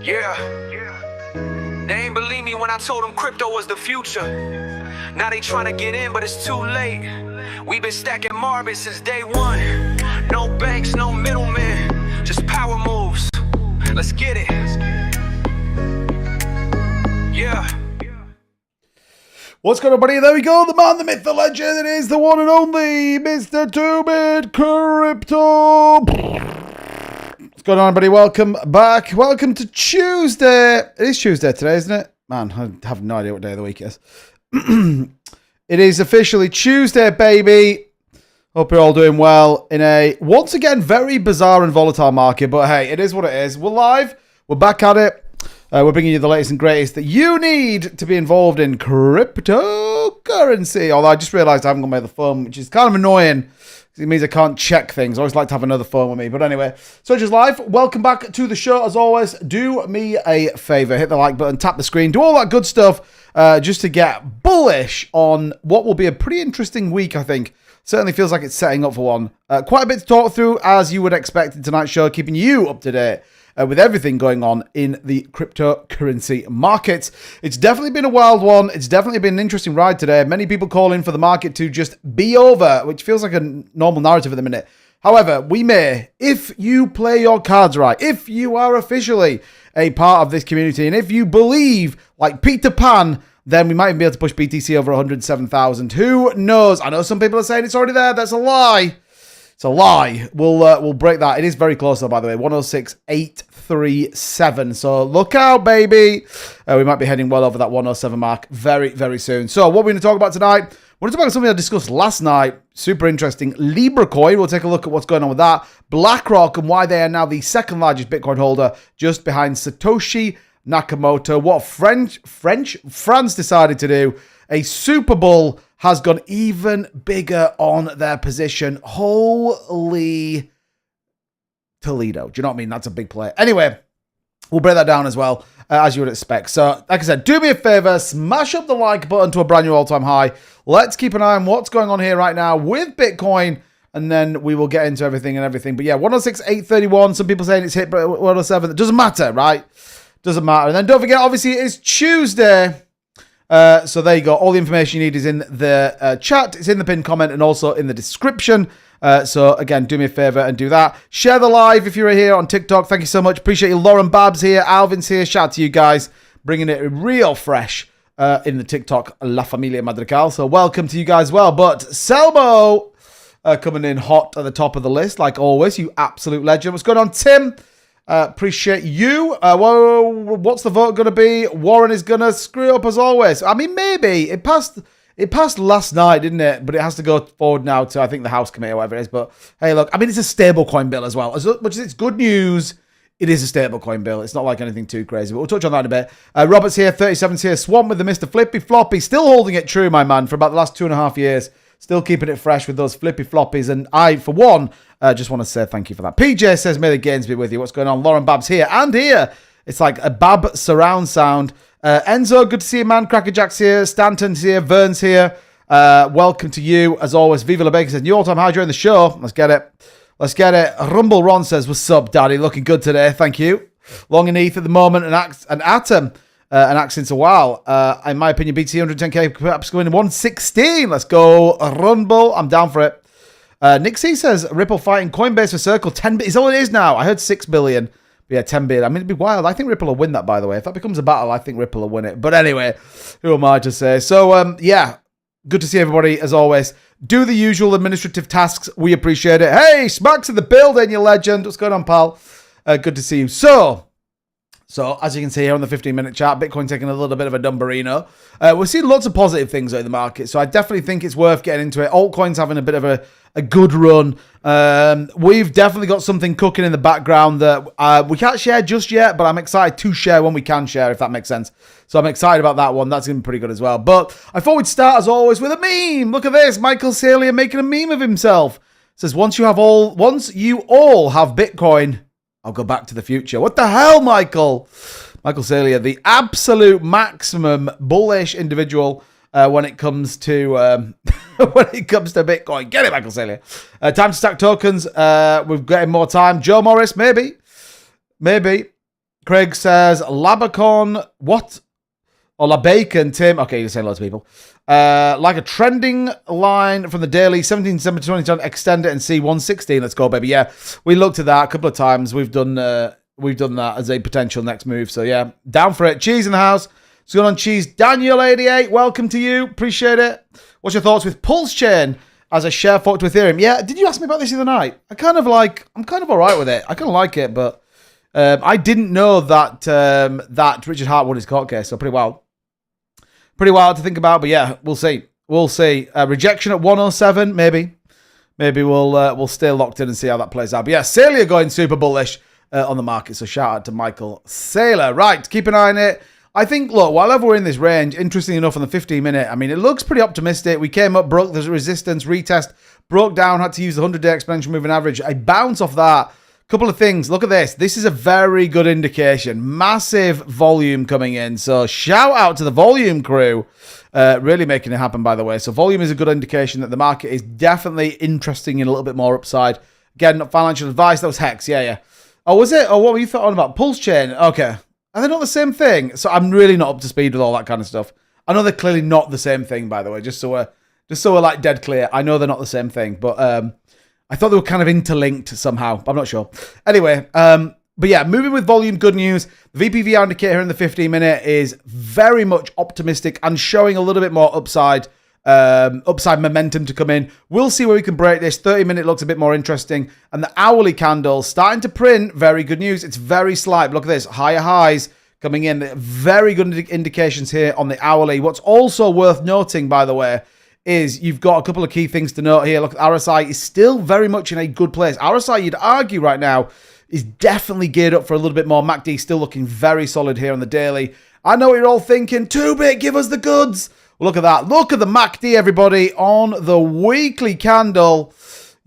Yeah. They ain't believe me when I told them crypto was the future. Now they trying to get in, but it's too late. We been stacking Marbitz since day one. No banks, no middlemen, just power moves. Let's get it. Yeah. What's going on, buddy? There we go. The man, the myth, the legend. It is the one and only Mr. 2-Bit Crypto. What's going on, buddy? Welcome back. Welcome to Tuesday. It is Tuesday today, isn't it? Man, I have no idea what day of the week it is. It is officially Tuesday, baby. Hope you're all doing well in a, once again, very bizarre and volatile market. But hey, it is what it is. We're live. We're back at it. We're bringing you the latest and greatest that you need to be involved in cryptocurrency. Although I just realized I haven't got my other phone, which is kind of annoying because it means I can't check things. I always like to have another phone with me. But anyway, Soldiers Live, welcome back to the show. As always, do me a favor. Hit the like button, tap the screen, do all that good stuff just to get bullish on what will be a pretty interesting week, I think. Certainly feels like it's setting up for one. Quite a bit to talk through, as you would expect in tonight's show, keeping you up to date with everything going on in the cryptocurrency markets. It's definitely been a wild one. It's definitely been an interesting ride today. Many people calling for the market to just be over, which feels like a normal narrative at the minute. However, we may, if you play your cards right, if you are officially a part of this community, and if you believe, like Peter Pan, then we might even be able to push BTC over 107,000. Who knows? I know some people are saying it's already there. That's a lie. It's a lie. We'll break that. It is very close though, by the way. 106,837. So look out, baby. We might be heading well over that 107 mark very, very soon. So what we're going to talk about tonight, we're going to talk about something I discussed last night. Super interesting. Libra coin. We'll take a look at what's going on with that. BlackRock and why they are now the second largest Bitcoin holder, just behind Satoshi Nakamoto. What France decided to do. A Super Bowl has gone even bigger on their position. Holy Toledo. Do you know what I mean? That's a big play. Anyway, we'll break that down as well, as you would expect. So, like I said, do me a favor, smash up the like button to a brand new all-time high. Let's keep an eye on what's going on here right now with Bitcoin, and then we will get into everything and everything. But yeah, 106,831. Some people saying it's hit 107. It doesn't matter, right? Doesn't matter. And then don't forget, obviously, it is Tuesday. So there you go. All the information you need is in the chat. It's in the pinned comment and also in the description. So again, do me a favor and do that. Share the live if you're here on TikTok. Thank you so much. Appreciate you. Lauren Babs here. Alvin's here. Shout out to you guys. Bringing it real fresh in the TikTok La Familia Madrigal. So welcome to you guys as well. But Selmo coming in hot at the top of the list, like always. You absolute legend. What's going on, Tim? Appreciate you. Well, what's the vote going to be? Warren is going to screw up as always. I mean, maybe. It passed last night, didn't it? But it has to go forward now to, I think, the House Committee or whatever it is. But, hey, look, I mean, it's a stablecoin bill as well. As much as it's good news, it is a stablecoin bill. It's not like anything too crazy. But we'll touch on that in a bit. Robert's here, 37's here. Swamp with the Mr. Flippy Floppy. Still holding it true, my man, for about the last 2.5 years. Still keeping it fresh with those flippy floppies. And I, for one, just want to say thank you for that. PJ says, may the gains be with you. What's going on? Lauren Babs here and here. It's like a Bab surround sound. Enzo, good to see you, man. Crackerjack's here. Stanton's here. Vern's here. Welcome to you. As always, Viva La Baker says, new all-time high during the show. Let's get it. Let's get it. Rumble Ron says, what's up, daddy? Looking good today. Thank you. Long and Heath at the moment. An Atom. An act since a while. In my opinion, BT 110k, perhaps going to 116. Let's go, Rumble. I'm down for it. Nick C says, Ripple fighting Coinbase for Circle. 10 billion is all it is now. I heard 6 billion. But yeah, 10 billion. I mean, it'd be wild. I think Ripple will win that, by the way. If that becomes a battle, I think Ripple will win it. But anyway, who am I to say? So, yeah, good to see everybody, as always. Do the usual administrative tasks. We appreciate it. Hey, Smacks in the building, you legend. What's going on, pal? Good to see you. So, as you can see here on the 15-minute chart, Bitcoin taking a little bit of a dumbarino. We're seeing lots of positive things in the market, so I definitely think it's worth getting into it. Altcoins having a bit of a good run. We've definitely got something cooking in the background that we can't share just yet, but I'm excited to share when we can share, if that makes sense. So I'm excited about that one. That's going to be pretty good as well. But I thought we'd start, as always, with a meme. Look at this. Michael Salia making a meme of himself. It says, once you all have Bitcoin, I'll go back to the future. What the hell, Michael? Michael Salia, the absolute maximum bullish individual when it comes to Bitcoin. Get it, Michael Salia. Time to stack tokens. We're getting more time. Joe Morris, maybe. Craig says, Labacon, what? Or Labacon, Tim. Okay, you're saying lots of people. Like a trending line from the daily, 17 December 2020, extend it and see 116. Let's go, baby. Yeah, we looked at that a couple of times. We've done that as a potential next move. So, yeah, down for it. Cheese in the house. What's going on, Cheese? Daniel88, welcome to you. Appreciate it. What's your thoughts with Pulse Chain as a share fork to Ethereum? Yeah, did you ask me about this the other night? I'm kind of all right with it. I kind of like it, but I didn't know that that Richard Hart won his court case, so pretty wild. Pretty wild to think about, but yeah, we'll see. We'll see. Rejection at 107, maybe. Maybe we'll stay locked in and see how that plays out. But yeah, Sailor going super bullish on the market, so shout out to Michael Saylor. Right, keep an eye on it. I think, look, while we're in this range, interesting enough on the 15-minute, I mean, it looks pretty optimistic. We came up, broke the resistance, retest, broke down, had to use the 100-day exponential moving average. I bounce off that. Couple of things. Look at this. This is a very good indication. Massive volume coming in. So shout out to the volume crew. Really making it happen, by the way. So volume is a good indication that the market is definitely interesting in a little bit more upside. Again, not financial advice. That was Hex. Yeah. Oh, was it? Oh, what were you on about? Pulse Chain. Okay. Are they not the same thing? So I'm really not up to speed with all that kind of stuff. I know they're clearly not the same thing, by the way. Just so we're like dead clear. I know they're not the same thing, but I thought they were kind of interlinked somehow. I'm not sure. Anyway, but yeah, moving with volume, good news. The VPVR indicator here in the 15-minute is very much optimistic and showing a little bit more upside momentum to come in. We'll see where we can break this. 30-minute looks a bit more interesting. And the hourly candle starting to print. Very good news. It's very slight. Look at this. Higher highs coming in. Very good indications here on the hourly. What's also worth noting, by the way, is you've got a couple of key things to note here. Look, RSI is still very much in a good place. RSI, you'd argue right now, is definitely geared up for a little bit more. MACD still looking very solid here on the daily. I know what you're all thinking. 2-bit, give us the goods. Well, look at that. Look at the MACD, everybody, on the weekly candle.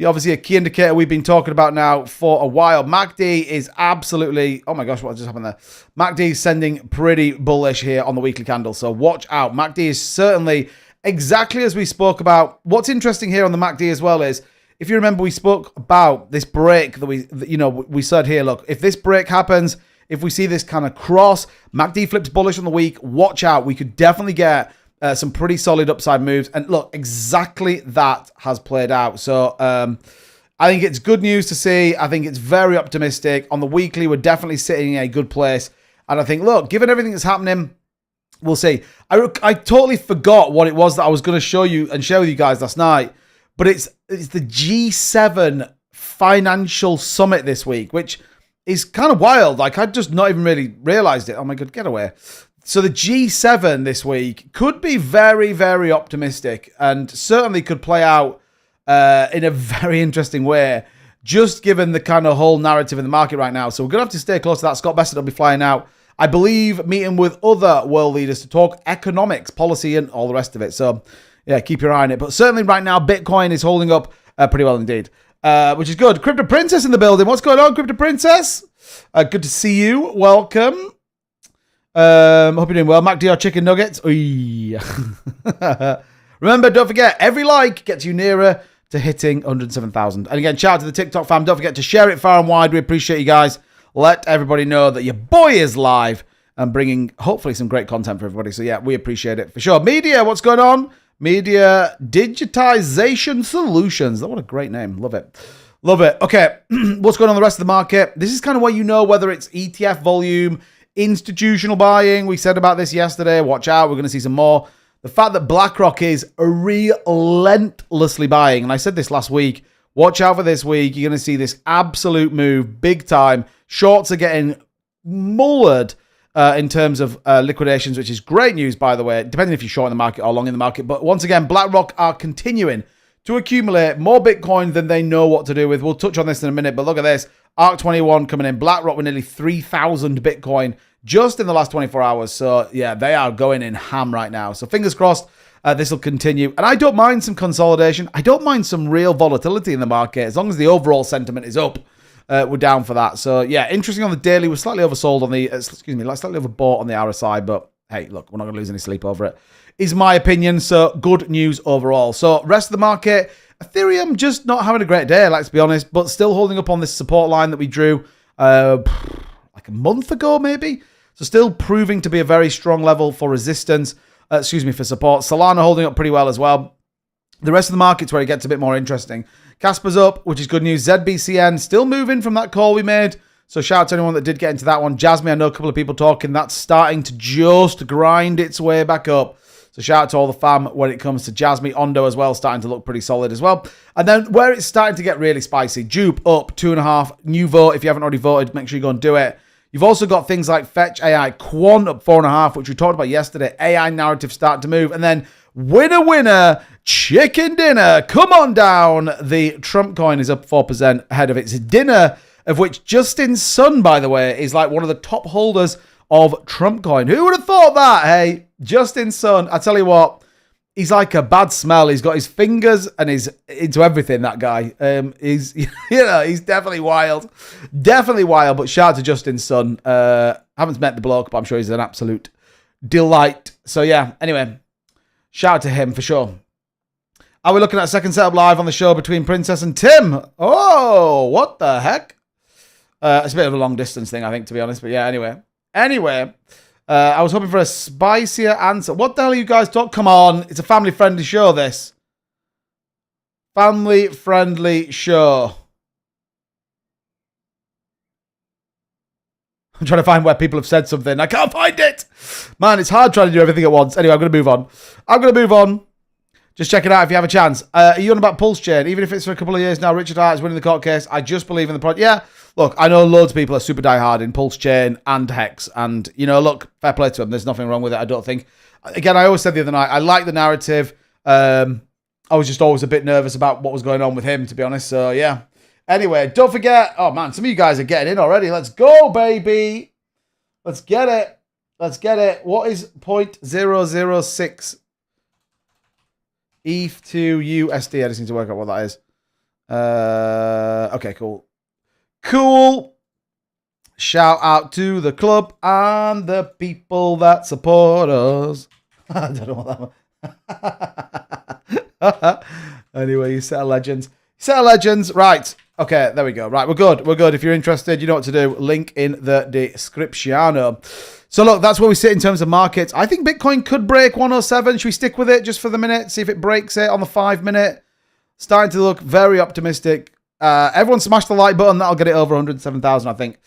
Obviously, a key indicator we've been talking about now for a while. MACD is absolutely... Oh my gosh, what just happened there? MACD is sending pretty bullish here on the weekly candle, so watch out. MACD is certainly exactly as we spoke about. What's interesting here on the MACD as well is, if you remember, we spoke about this break that we said here, look, if this break happens, if we see this kind of cross, MACD flips bullish on the week, watch out. We could definitely get some pretty solid upside moves. And look, exactly that has played out. So I think it's good news to see. I think it's very optimistic. On the weekly, we're definitely sitting in a good place. And I think, look, given everything that's happening, we'll see. I totally forgot what it was that I was going to show you and share with you guys last night. But it's the G7 Financial Summit this week, which is kind of wild. Like, I'd just not even really realized it. Oh my God, get away. So the G7 this week could be very, very optimistic and certainly could play out in a very interesting way, just given the kind of whole narrative in the market right now. So we're going to have to stay close to that. Scott Bassett will be flying out, I believe, meeting with other world leaders to talk economics, policy, and all the rest of it. So, yeah, keep your eye on it. But certainly right now, Bitcoin is holding up pretty well indeed, which is good. Crypto Princess in the building. What's going on, Crypto Princess? Good to see you. Welcome. Hope you're doing well. MacDR Chicken Nuggets. Remember, don't forget, every like gets you nearer to hitting 107,000. And again, shout out to the TikTok fam. Don't forget to share it far and wide. We appreciate you guys. Let everybody know that your boy is live and bringing, hopefully, some great content for everybody. So, yeah, we appreciate it for sure. Media, what's going on? Media Digitization Solutions. What a great name. Love it. Love it. Okay, what's going on in the rest of the market? This is kind of where you know whether it's ETF volume, institutional buying. We said about this yesterday. Watch out. We're going to see some more. The fact that BlackRock is relentlessly buying, and I said this last week, watch out for this week. You're going to see this absolute move, big time. Shorts are getting mullered in terms of liquidations, which is great news, by the way, depending if you're short in the market or long in the market. But once again, BlackRock are continuing to accumulate more Bitcoin than they know what to do with. We'll touch on this in a minute, but look at this. ARC21 coming in. BlackRock with nearly 3,000 Bitcoin just in the last 24 hours. So, yeah, they are going in ham right now. So, fingers crossed, this will continue. And I don't mind some consolidation. I don't mind some real volatility in the market. As long as the overall sentiment is up, we're down for that. So, yeah, interesting on the daily. We're slightly oversold on the, slightly overbought on the RSI. But, hey, look, we're not going to lose any sleep over it, is my opinion. So, good news overall. So, rest of the market, Ethereum just not having a great day, let's be honest, but still holding up on this support line that we drew. like a month ago, maybe. So still proving to be a very strong level for resistance. For support. Solana holding up pretty well as well. The rest of the market's where it gets a bit more interesting. Casper's up, which is good news. ZBCN still moving from that call we made. So shout out to anyone that did get into that one. Jasmine, I know a couple of people talking. That's starting to just grind its way back up. So shout out to all the fam when it comes to Jasmine. Ondo as well, starting to look pretty solid as well. And then where it's starting to get really spicy. Jupe up 2.5. New vote. If you haven't already voted, make sure you go and do it. You've also got things like Fetch AI, Quant up 4.5, which we talked about yesterday. AI narrative starting to move. And then winner, chicken dinner. Come on down. The Trump coin is up 4% ahead of its dinner, of which Justin Sun, by the way, is like one of the top holders of Trump coin. Who would have thought that, hey? Justin Sun, I tell you what, he's like a bad smell. He's got his fingers and he's into everything, that guy. He's, he's definitely wild. Definitely wild, but shout out to Justin Sun. Haven't met the bloke, but I'm sure he's an absolute delight. So yeah, anyway, shout out to him for sure. Are we looking at a second setup live on the show between Princess and Tim? Oh, what the heck? It's a bit of a long distance thing, I think, to be honest. But yeah, anyway. I was hoping for a spicier answer. What the hell are you guys talking? Come on. It's a family-friendly show, this. Family-friendly show. I'm trying to find where people have said something. I can't find it. Man, it's hard trying to do everything at once. Anyway, I'm going to move on. Just check it out if you have a chance. Are you on about Pulse Chain? Even if it's for a couple of years now, Richard Hart is winning the court case. I just believe in the project. Yeah, look, I know loads of people are super diehard in Pulse Chain and Hex. And, look, fair play to them. There's nothing wrong with it, I don't think. Again, I always said the other night, I like the narrative. I was just always a bit nervous about what was going on with him, to be honest. So, yeah. Anyway, don't forget. Oh, man, some of you guys are getting in already. Let's go, baby. Let's get it. What is 0.006? ETH to USD. I just need to work out what that is. Okay, cool. Shout out to the club and the people that support us. I don't know what that was. Anyway, you set of legends. Right. Okay, there we go. Right, we're good. If you're interested, you know what to do. Link in the description. So look, that's where we sit in terms of markets. I think Bitcoin could break 107. Should we stick with it just for the minute? See if it breaks it on the 5 minute. Starting to look very optimistic. Everyone smash the like button. That'll get it over 107,000, I think.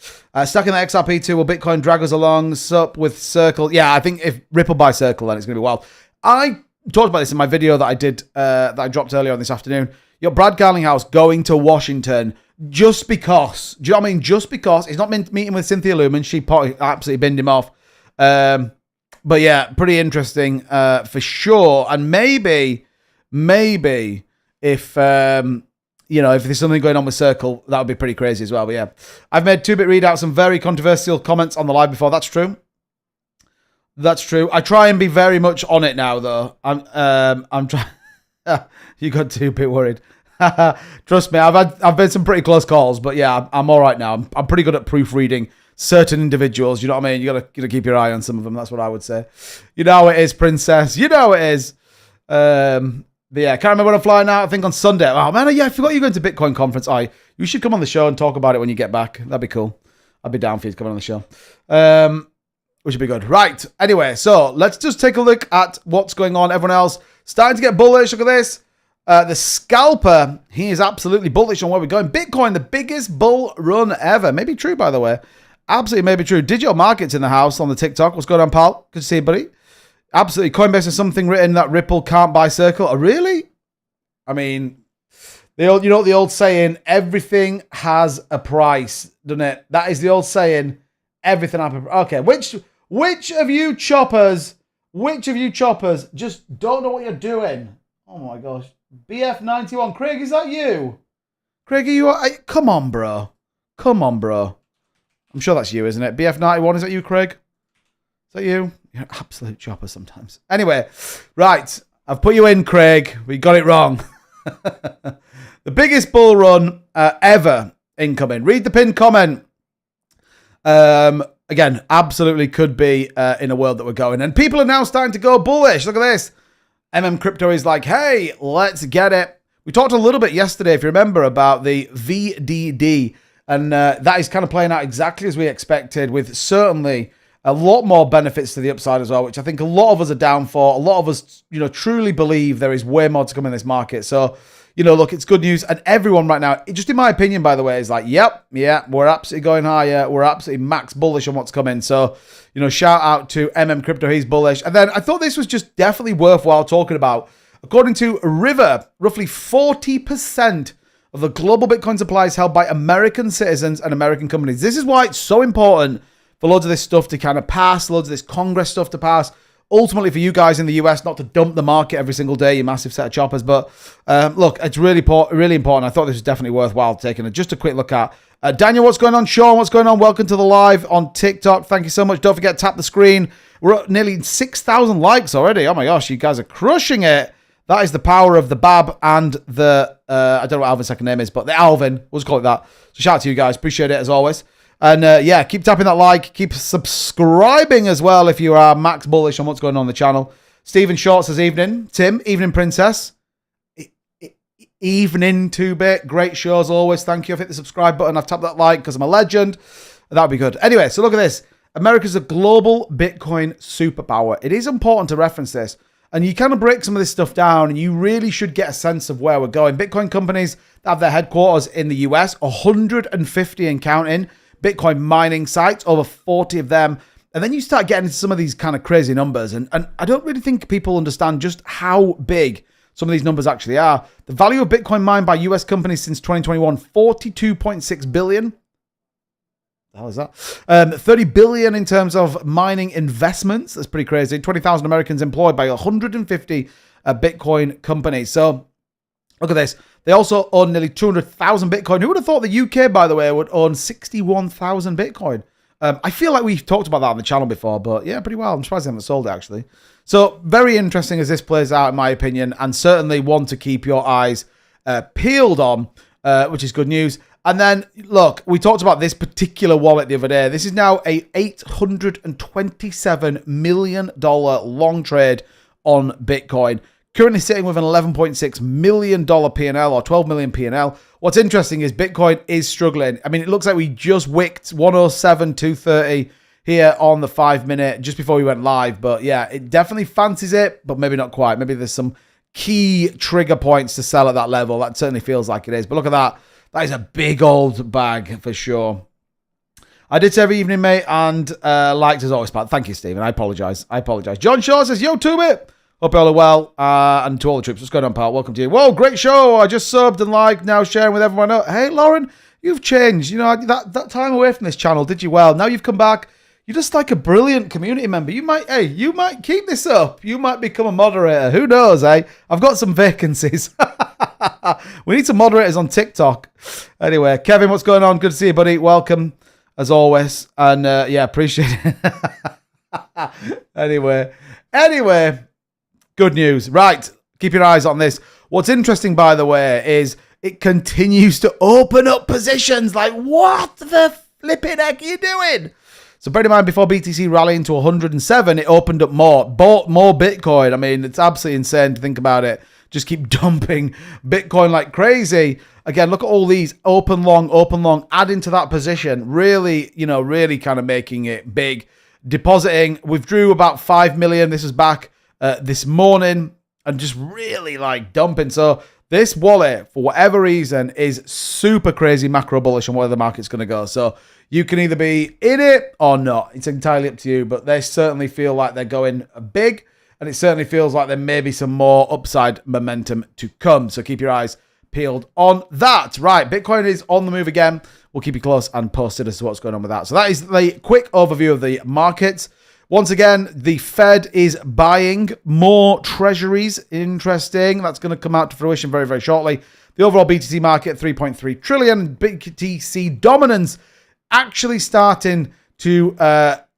Stuck in the XRP2. Will Bitcoin drag us along? Sup with Circle. Yeah, I think if Ripple buy Circle, then it's going to be wild. I talked about this in my video that I did, that I dropped earlier on this afternoon. Brad Garlinghouse going to Washington just because. Do you know what I mean? Just because. He's not meeting with Cynthia Lumen. She absolutely binned him off. But yeah, pretty interesting for sure. And maybe if if there's something going on with Circle, that would be pretty crazy as well. But yeah, I've made 2-bit read out some very controversial comments on the live before. That's true. I try and be very much on it now, though. I'm trying. You got 2-bit worried. Trust me, I've made some pretty close calls, but yeah, I'm all right now. I'm pretty good at proofreading certain individuals. You know what I mean? You gotta keep your eye on some of them. That's what I would say. You know how it is, Princess. You know how it is. But yeah, can't remember when I'm flying out. I think on Sunday. Oh man, yeah, I forgot you're going to Bitcoin conference. You should come on the show and talk about it when you get back. That'd be cool. I'd be down for you to come on the show. Which would be good. Right. Anyway, so let's just take a look at what's going on. Everyone else starting to get bullish. Look at this. The scalper, he is absolutely bullish on where we're going. Bitcoin, the biggest bull run ever. Maybe true, by the way. Absolutely maybe true. Digital Markets in the house on the TikTok. What's going on, pal? Good to see you, buddy. Absolutely. Coinbase has something written that Ripple can't buy Circle. Oh, really? I mean, the old saying, everything has a price, doesn't it? That is the old saying, everything has a price. Okay, which of you choppers just don't know what you're doing? Oh my gosh. BF91. Craig, is that you? Craig, are you... Come on, bro. I'm sure that's you, isn't it? BF91, is that you, Craig? Is that you? You're an absolute chopper sometimes. Anyway, right. I've put you in, Craig. We got it wrong. The biggest bull run ever incoming. Read the pinned comment. Again, absolutely could be in a world that we're going. And people are now starting to go bullish. Look at this. Crypto is like, hey, let's get it. We talked a little bit yesterday, if you remember, about the VDD And that is kind of playing out exactly as we expected, with certainly a lot more benefits to the upside as well, which I think a lot of us are down for. A lot of us, truly believe there is way more to come in this market. So, look, it's good news. And everyone right now, just in my opinion, by the way, is like, yep, we're absolutely going higher. We're absolutely max bullish on what's coming. So, shout out to Crypto. He's bullish. And then I thought this was just definitely worthwhile talking about. According to River, roughly 40% of the global Bitcoin supply is held by American citizens and American companies. This is why it's so important for loads of this stuff to kind of pass, loads of this Congress stuff to pass. Ultimately, for you guys in the US, not to dump the market every single day, you massive set of choppers. But look, it's really important. I thought this was definitely worthwhile taking just a quick look at. Daniel, what's going on? Sean, what's going on? Welcome to the live on TikTok. Thank you so much. Don't forget, tap the screen. We're at nearly 6,000 likes already. Oh my gosh, you guys are crushing it. That is the power of the Bab and the, I don't know what Alvin's second name is, but the Alvin. We'll just call it that. So shout out to you guys. Appreciate it as always. And yeah, keep tapping that like. Keep subscribing as well if you are max bullish on what's going on in the channel. Stephen Short says evening. Tim, evening princess. Evening 2-bit. Great show as always. Thank you. I've hit the subscribe button. I've tapped that like because I'm a legend. That would be good. Anyway, so look at this. America's a global Bitcoin superpower. It is important to reference this. And you kind of break some of this stuff down, and you really should get a sense of where we're going. Bitcoin companies that have their headquarters in the US, 150 and counting. Bitcoin mining sites, over 40 of them. And then you start getting into some of these kind of crazy numbers. And I don't really think people understand just how big some of these numbers actually are. The value of Bitcoin mined by US companies since 2021, $42.6 billion. How is that? 30 billion in terms of mining investments. That's pretty crazy. 20,000 Americans employed by 150 Bitcoin companies. So look at this. They also own nearly 200,000 Bitcoin. Who would have thought the UK, by the way, would own 61,000 Bitcoin? I feel like we've talked about that on the channel before, but yeah, pretty well. I'm surprised they haven't sold it, actually. So very interesting as this plays out, in my opinion, and certainly one to keep your eyes peeled on, which is good news. And then, look, we talked about this particular wallet the other day. This is now a $827 million long trade on Bitcoin. Currently sitting with an $11.6 million P&L or 12 million P&L. What's interesting is Bitcoin is struggling. I mean, it looks like we just wicked 107,230 here on the 5-minute just before we went live. But yeah, it definitely fancies it, but maybe not quite. Maybe there's some key trigger points to sell at that level. That certainly feels like it is. But look at that. That is a big old bag for sure. I did say every evening, mate, and liked as always, Pat. Thank you, Stephen. I apologize. John Shaw says, yo, 2-bit. Hope you all are well. And to all the troops, what's going on, pal? Welcome to you. Whoa, great show. I just subbed and liked, now sharing with everyone. Hey, Lauren, you've changed. That time away from this channel did you well. Now you've come back. You're just like a brilliant community member. You might keep this up. You might become a moderator. Who knows, eh? I've got some vacancies. We need some moderators on TikTok. Anyway, Kevin, what's going on? Good to see you, buddy. Welcome, as always. And yeah, appreciate it. Anyway, good news. Right, keep your eyes on this. What's interesting, by the way, is it continues to open up positions. Like, what the flipping heck are you doing? So bear in mind, before BTC rallying to 107, it opened up more, bought more Bitcoin. I mean, it's absolutely insane to think about it. Just keep dumping Bitcoin like crazy. Again, look at all these open, long, adding to that position. Really, really kind of making it big. Depositing, withdrew about 5 million. This is back this morning and just really like dumping. So this wallet, for whatever reason, is super crazy macro bullish on where the market's going to go. So you can either be in it or not. It's entirely up to you, but they certainly feel like they're going big, and it certainly feels like there may be some more upside momentum to come. So keep your eyes peeled on that. Right, Bitcoin is on the move again. We'll keep you close and posted as to what's going on with that. So that is the quick overview of the markets. Once again, the Fed is buying more treasuries. Interesting. That's going to come out to fruition very, very shortly. The overall BTC market, 3.3 trillion. BTC dominance actually starting to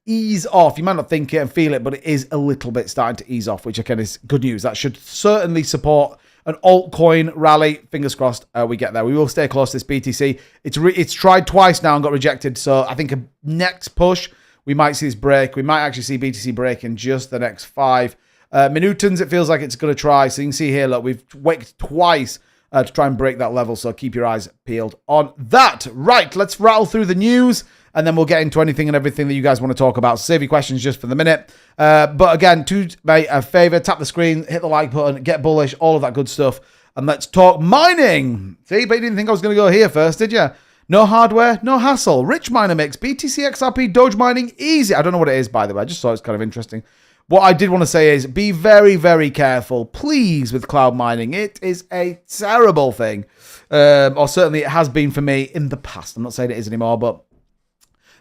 ease off. You might not think it and feel it, but it is a little bit starting to ease off, which again is good news. That should certainly support an altcoin rally. Fingers crossed we get there. We will stay close to this BTC. It's tried twice now and got rejected. So I think a next push, we might see this break. We might actually see BTC break in just the next 5 minutons. It feels like it's going to try. So you can see here, look, we've wicked twice to try and break that level. So keep your eyes peeled on that. Right, let's rattle through the news, and then we'll get into anything and everything that you guys want to talk about. Save your questions just for the minute. But again, do me a favor, tap the screen, hit the like button, get bullish, all of that good stuff. And let's talk mining. See, but you didn't think I was going to go here first, did you? No hardware, no hassle. Rich miner mix, BTC, XRP, Doge mining, easy. I don't know what it is, by the way. I just thought it was kind of interesting. What I did want to say is be very, very careful, please, with cloud mining. It is a terrible thing. Or certainly it has been for me in the past. I'm not saying it is anymore, but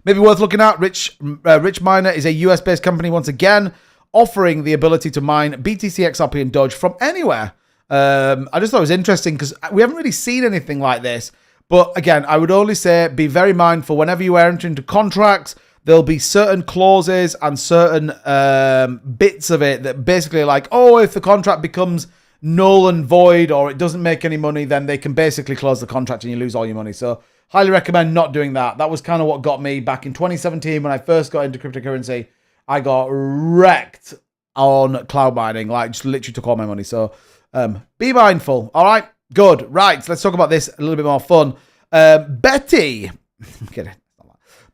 maybe worth looking at. Rich Miner is a US-based company, once again, offering the ability to mine BTC, XRP, and Doge from anywhere. I just thought it was interesting because we haven't really seen anything like this. But again, I would only say be very mindful whenever you enter into contracts. There'll be certain clauses and certain bits of it that basically are like, oh, if the contract becomes null and void or it doesn't make any money, then they can basically close the contract and you lose all your money. So highly recommend not doing that. That was kind of what got me back in 2017 when I first got into cryptocurrency. I got wrecked on cloud mining, like just literally took all my money. So be mindful. All right, good. Right, let's talk about this a little bit more fun. Betty, get it.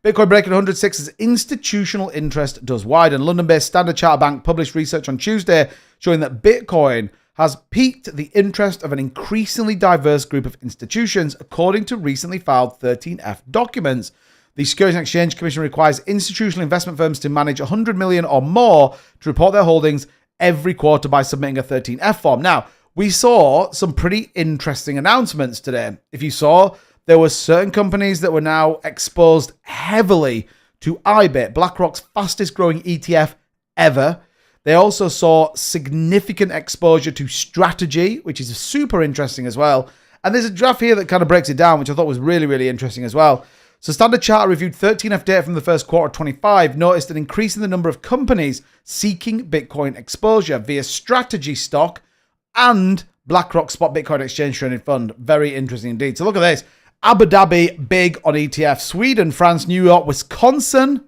Bitcoin breaking 106 as institutional interest does widen. London-based Standard Chartered Bank published research on Tuesday showing that Bitcoin has piqued the interest of an increasingly diverse group of institutions, according to recently filed 13F documents. The Securities and Exchange Commission requires institutional investment firms to manage 100 million or more to report their holdings every quarter by submitting a 13F form. Now, we saw some pretty interesting announcements today. If you saw, there were certain companies that were now exposed heavily to IBIT, BlackRock's fastest growing ETF ever. They also saw significant exposure to strategy, which is super interesting as well. And there's a graph here that kind of breaks it down, which I thought was really, really interesting as well. So Standard Chartered reviewed 13F data from the first quarter of 25, noticed an increase in the number of companies seeking Bitcoin exposure via strategy stock and BlackRock Spot Bitcoin Exchange Traded Fund. Very interesting indeed. So look at this. Abu Dhabi, big on ETF. Sweden, France, New York, Wisconsin.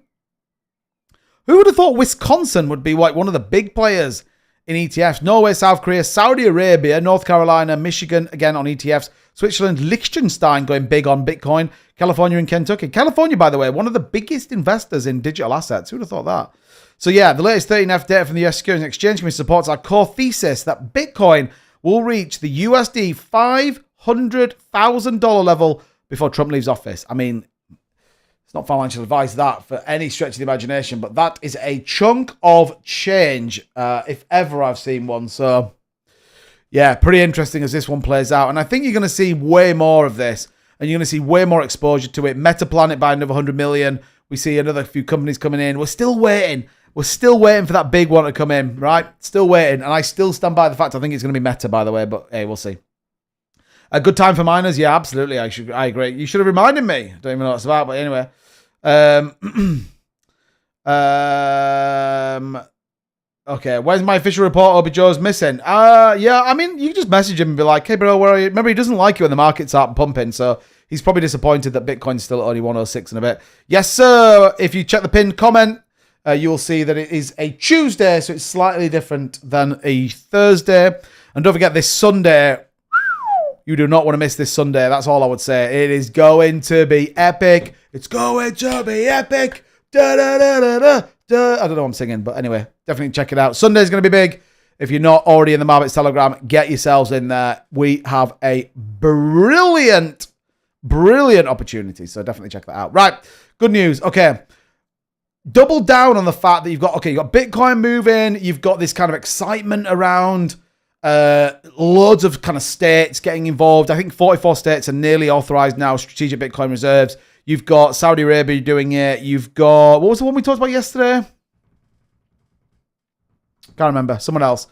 Who would have thought Wisconsin would be like one of the big players in ETFs? Norway, South Korea, Saudi Arabia, North Carolina, Michigan, again on ETFs. Switzerland, Liechtenstein going big on Bitcoin. California and Kentucky. California, by the way, one of the biggest investors in digital assets. Who would have thought that? So yeah, the latest 13F data from the US Securities and Exchange Commission supports our core thesis that Bitcoin will reach the USD $500,000 level before Trump leaves office. I mean, it's not financial advice that for any stretch of the imagination, but that is a chunk of change if ever I've seen one. So yeah, pretty interesting as this one plays out. And I think you're going to see way more of this and you're going to see way more exposure to it. Metaplanet by another 100 million. We see another few companies coming in. We're still waiting. We're still waiting for that big one to come in, right? Still waiting. And I still stand by the fact I think it's going to be Meta, by the way, but hey, we'll see. A good time for miners? Yeah, absolutely. I agree. You should have reminded me. Don't even know what it's about, but anyway. Okay, where's my official report? Obi Joe's missing. Yeah, I mean, you can just message him and be like, hey, bro, where are you? Remember, he doesn't like you when the markets aren't pumping, so he's probably disappointed that Bitcoin's still at only 106 and a bit. Yes, sir. If you check the pinned comment, you will see that it is a Tuesday, so it's slightly different than a Thursday. And don't forget, this Sunday, you do not want to miss this Sunday. That's all I would say. It is going to be epic. It's going to be epic. Da, da, da, da, da, da. I don't know what I'm singing, but anyway, definitely check it out. Sunday's going to be big. If you're not already in the Marbitz Telegram, get yourselves in there. We have a brilliant opportunity, so definitely check that out. Right, good news. Okay, double down on the fact that you've got Bitcoin moving. You've got this kind of excitement around loads of kind of states getting involved. I think 44 states are nearly authorized now, strategic Bitcoin reserves. You've got Saudi Arabia doing it. You've got, what was the one we talked about yesterday? Can't remember. Someone else.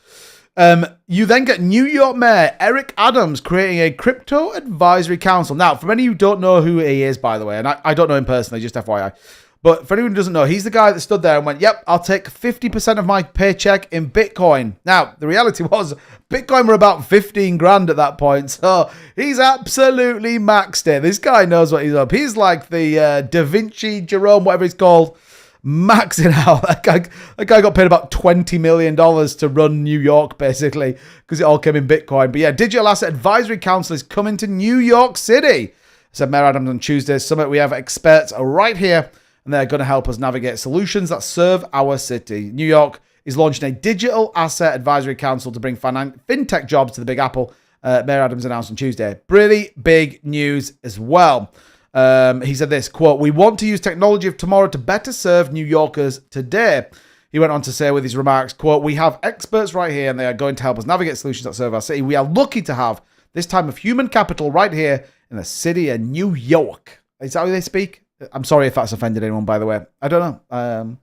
You then get New York Mayor Eric Adams creating a crypto advisory council. Now, for many of you who don't know who he is, by the way, and I don't know him personally, just FYI. But for anyone who doesn't know, he's the guy that stood there and went, yep, I'll take 50% of my paycheck in Bitcoin. Now, the reality was Bitcoin were about 15 grand at that point. So he's absolutely maxed it. This guy knows what he's up. He's like the Da Vinci, Jerome, whatever he's called. maxing out. That guy got paid about $20 million to run New York, basically, because it all came in Bitcoin. But yeah, Digital Asset Advisory Council is coming to New York City. Said Mayor Adams on Tuesday's summit. We have experts right here, and they're going to help us navigate solutions that serve our city. New York is launching a Digital Asset Advisory Council to bring fintech jobs to the Big Apple. Mayor Adams announced on Tuesday. Pretty big news as well. He said this, quote, "We want to use technology of tomorrow to better serve New Yorkers today." He went on to say with his remarks, quote, "We have experts right here and they are going to help us navigate solutions that serve our city. We are lucky to have this time of human capital right here in the city of New York." Is that how they speak? I'm sorry if that's offended anyone, by the way. I don't know.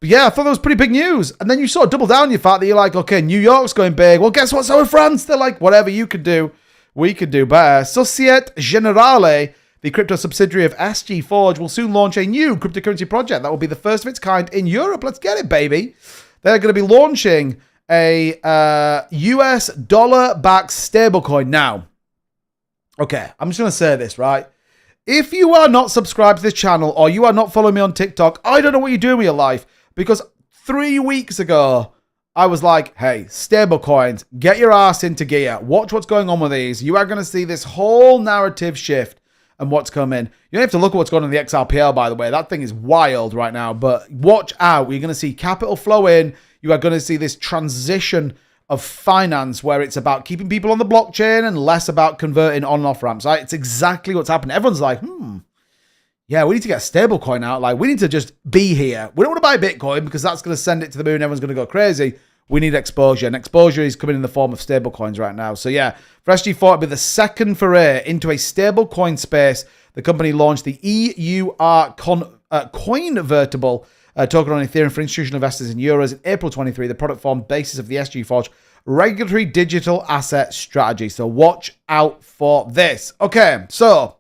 But yeah, I thought that was pretty big news. And then you sort of double down your fact that you're like, okay, New York's going big. Well, guess what? So in France, they're like, whatever you could do, we could do better. Societe Generale, the crypto subsidiary of SG Forge, will soon launch a new cryptocurrency project that will be the first of its kind in Europe. Let's get it, baby. They're going to be launching a US dollar-backed stablecoin now. Okay, I'm just going to say this, right? If you are not subscribed to this channel or you are not following me on TikTok, I don't know what you're doing with your life, because 3 weeks ago, I was like, hey, stablecoins, get your ass into gear. Watch what's going on with these. You are going to see this whole narrative shift and what's coming. You don't have to look at what's going on in the XRPL, by the way. That thing is wild right now, but watch out. You're going to see capital flow in. You are going to see this transition of finance where it's about keeping people on the blockchain and less about converting on and off ramps. Right? It's exactly what's happening. Everyone's like, yeah, we need to get a stable coin out. Like, we need to just be here. We don't want to buy Bitcoin because that's going to send it to the moon. Everyone's going to go crazy. We need exposure, and exposure is coming in the form of stable coins right now. So yeah, for SG4 to be the second foray into a stable coin space, the company launched the EUR Coinvertible token on Ethereum for institutional investors in euros in April 23. The product formed basis of the SG Forge regulatory digital asset strategy. So watch out for this. Okay, so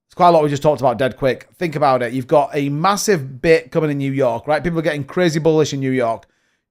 it's quite a lot we just talked about dead quick. Think about it. You've got a massive bit coming in New York, right? People are getting crazy bullish in New York.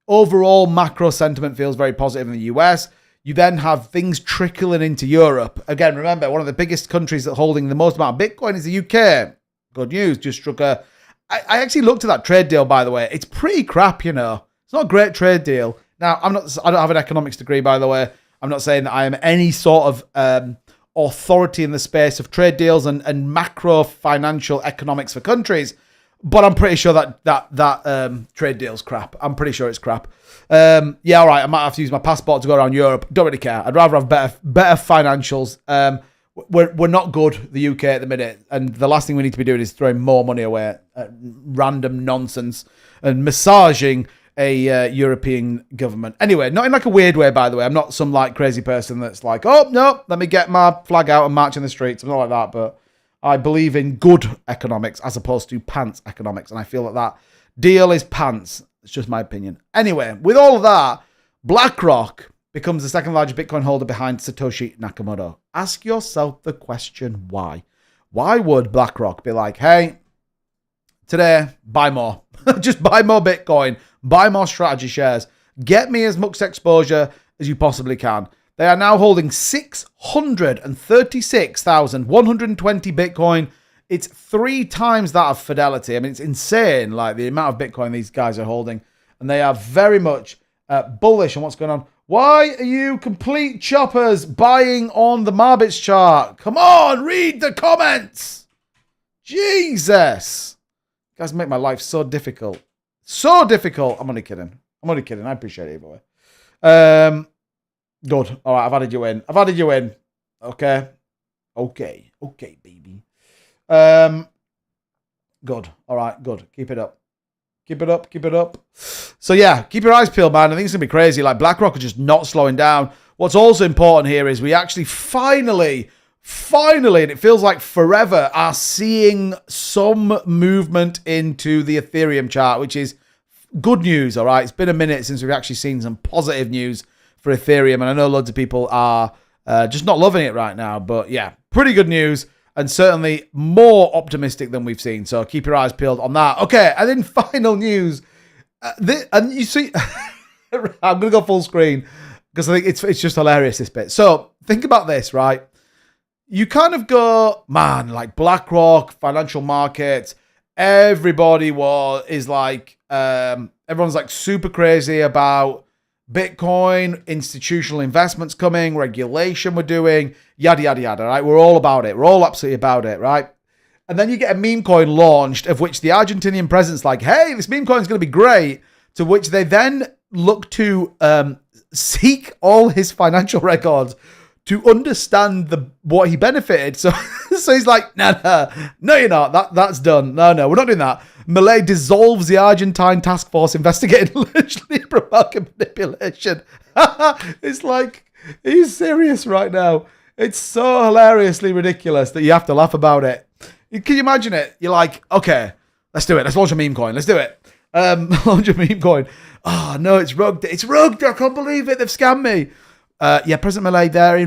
Overall, macro sentiment feels very positive in the US. You then have things trickling into Europe. Again, remember, one of the biggest countries that holding the most amount of Bitcoin is the UK. Good news. Just struck a... I actually looked at that trade deal, by the way. It's pretty crap, you know. It's not a great trade deal. Now, I don't have an economics degree, by the way. I'm not saying that I am any sort of authority in the space of trade deals and macro financial economics for countries, but I'm pretty sure that trade deal's crap. I'm pretty sure it's crap. Yeah, all right. I might have to use my passport to go around Europe. Don't really care. I'd rather have better financials. We're not good, the UK, at the minute, and the last thing we need to be doing is throwing more money away at random nonsense and massaging a European government. Anyway, not in like a weird way, by the way. I'm not some like crazy person that's like, oh, no, let me get my flag out and march in the streets. I'm not like that, but I believe in good economics as opposed to pants economics, and I feel that deal is pants. It's just my opinion. Anyway, with all of that, BlackRock becomes the second largest Bitcoin holder behind Satoshi Nakamoto. Ask yourself the question, why? Why would BlackRock be like, hey, today, buy more. Just buy more Bitcoin. Buy more strategy shares. Get me as much exposure as you possibly can. They are now holding 636,120 Bitcoin. It's 3 times that of Fidelity. I mean, it's insane, like the amount of Bitcoin these guys are holding. And they are very much bullish on what's going on. Why are you complete choppers buying on the Marbitz chart? Come on, read the comments. Jesus. You guys make my life so difficult. So difficult. I'm only kidding. I appreciate it either way. Good. All right, I've added you in. Okay. Okay, baby. Good. All right, good. Keep it up. So yeah, keep your eyes peeled, man. I think it's going to be crazy. Like, BlackRock are just not slowing down. What's also important here is we actually finally, and it feels like forever, are seeing some movement into the Ethereum chart, which is good news, all right? It's been a minute since we've actually seen some positive news for Ethereum, and I know loads of people are just not loving it right now, but yeah, pretty good news, and certainly more optimistic than we've seen, so keep your eyes peeled on that. Okay, and then final news, and you see, I'm going to go full screen, because I think it's just hilarious, this bit. So, think about this, right? You kind of go, man, like BlackRock, financial markets, everybody is like, everyone's like super crazy about Bitcoin, institutional investments coming, regulation we're doing, yada, yada, yada, right? We're all about it. We're all absolutely about it, right? And then you get a meme coin launched, of which the Argentinian president's like, hey, this meme coin is going to be great, to which they then look to seek all his financial records to understand what he benefited. So he's like, no, you're not. That's done. No, we're not doing that. Milei dissolves the Argentine task force investigating alleged Libra market manipulation. It's like, he's serious right now. It's so hilariously ridiculous that you have to laugh about it. Can you imagine it? You're like, okay, let's do it. Let's launch a meme coin. Let's do it. Launch a meme coin. Oh, no, it's rugged. It's rugged. I can't believe it. They've scammed me. Yeah, President Milei, they're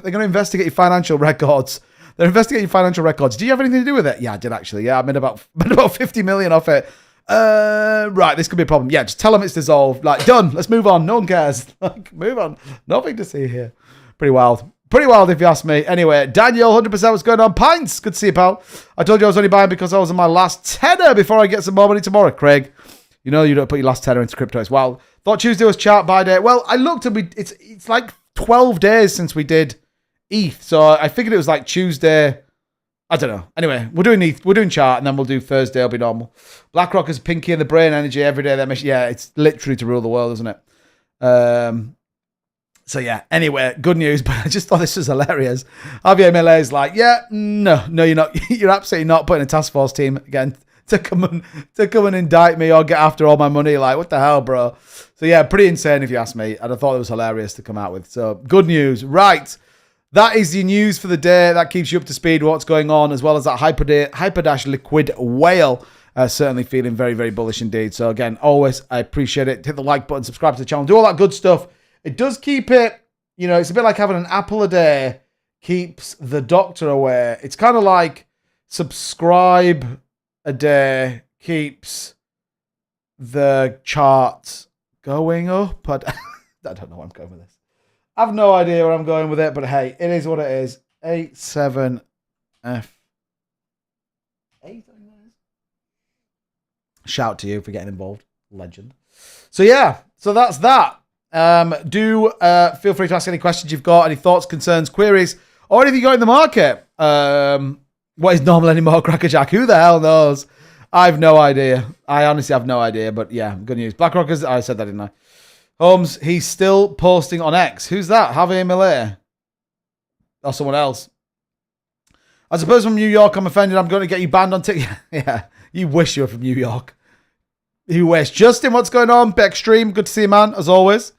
going to investigate your financial records. They're investigating your financial records. Do you have anything to do with it? Yeah, I did actually. Yeah, I made about 50 million off it. Right, this could be a problem. Yeah, just tell them it's dissolved. Like, done. Let's move on. No one cares. Like, move on. Nothing to see here. Pretty wild. Pretty wild if you ask me. Anyway, Daniel, 100% what's going on? Pints, good to see you, pal. I told you I was only buying because I was on my last tenner before I get some more money tomorrow. Craig, you know you don't put your last tenner into crypto. It's wild. Thought Tuesday was chart buy day. Well, I looked and it's like 12 days since we did ETH. So I figured it was like Tuesday. I don't know. Anyway, we're doing ETH. We're doing chart and then we'll do Thursday. It'll be normal. BlackRock is pinky in the brain energy every day. Yeah, it's literally to rule the world, isn't it? So yeah, anyway, good news, but I just thought this was hilarious. Javier Milei is like, yeah, no, you're not. You're absolutely not putting a task force team again to come and indict me or get after all my money. Like, what the hell, bro? So yeah, pretty insane if you ask me. And I thought it was hilarious to come out with. So good news. Right. That is the news for the day. That keeps you up to speed with what's going on, as well as that Hyperdash liquid whale. Certainly feeling very, very bullish indeed. So again, always, I appreciate it. Hit the like button, subscribe to the channel, do all that good stuff. It does keep it, it's a bit like having an apple a day keeps the doctor away. It's kind of like subscribe a day keeps the chart going up. I don't know where I'm going with this. I have no idea where I'm going with it, but hey, it is what it is. 87F8. Shout out to you for getting involved. Legend. So yeah, so that's that. Do feel free to ask any questions you've got, any thoughts, concerns, queries, or anything you got in the market. What is normal anymore, Crackerjack? Who the hell knows? I have no idea. I honestly have no idea, but yeah, good news. BlackRock is, I said that, didn't I? Holmes, he's still posting on X. Who's that? Javier Milei? Or someone else? As a person from New York, I'm offended. I'm going to get you banned on TikTok. Yeah, you wish you were from New York. You wish. Justin, what's going on? Bit extreme. Good to see you, man, as always.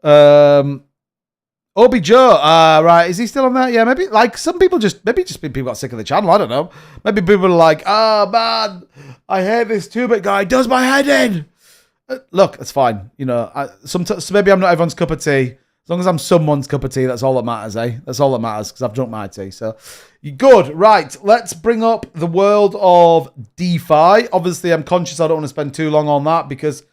Obi Joe, right, is he still on that? Yeah, maybe like some people people got sick of the channel. I don't know. Maybe people are like, oh man, I hate this 2-bit guy. Does my head in? Look, it's fine. So maybe I'm not everyone's cup of tea. As long as I'm someone's cup of tea, that's all that matters, eh? That's all that matters because I've drunk my tea. So, good. Right, let's bring up the world of DeFi. Obviously, I'm conscious I don't want to spend too long on that because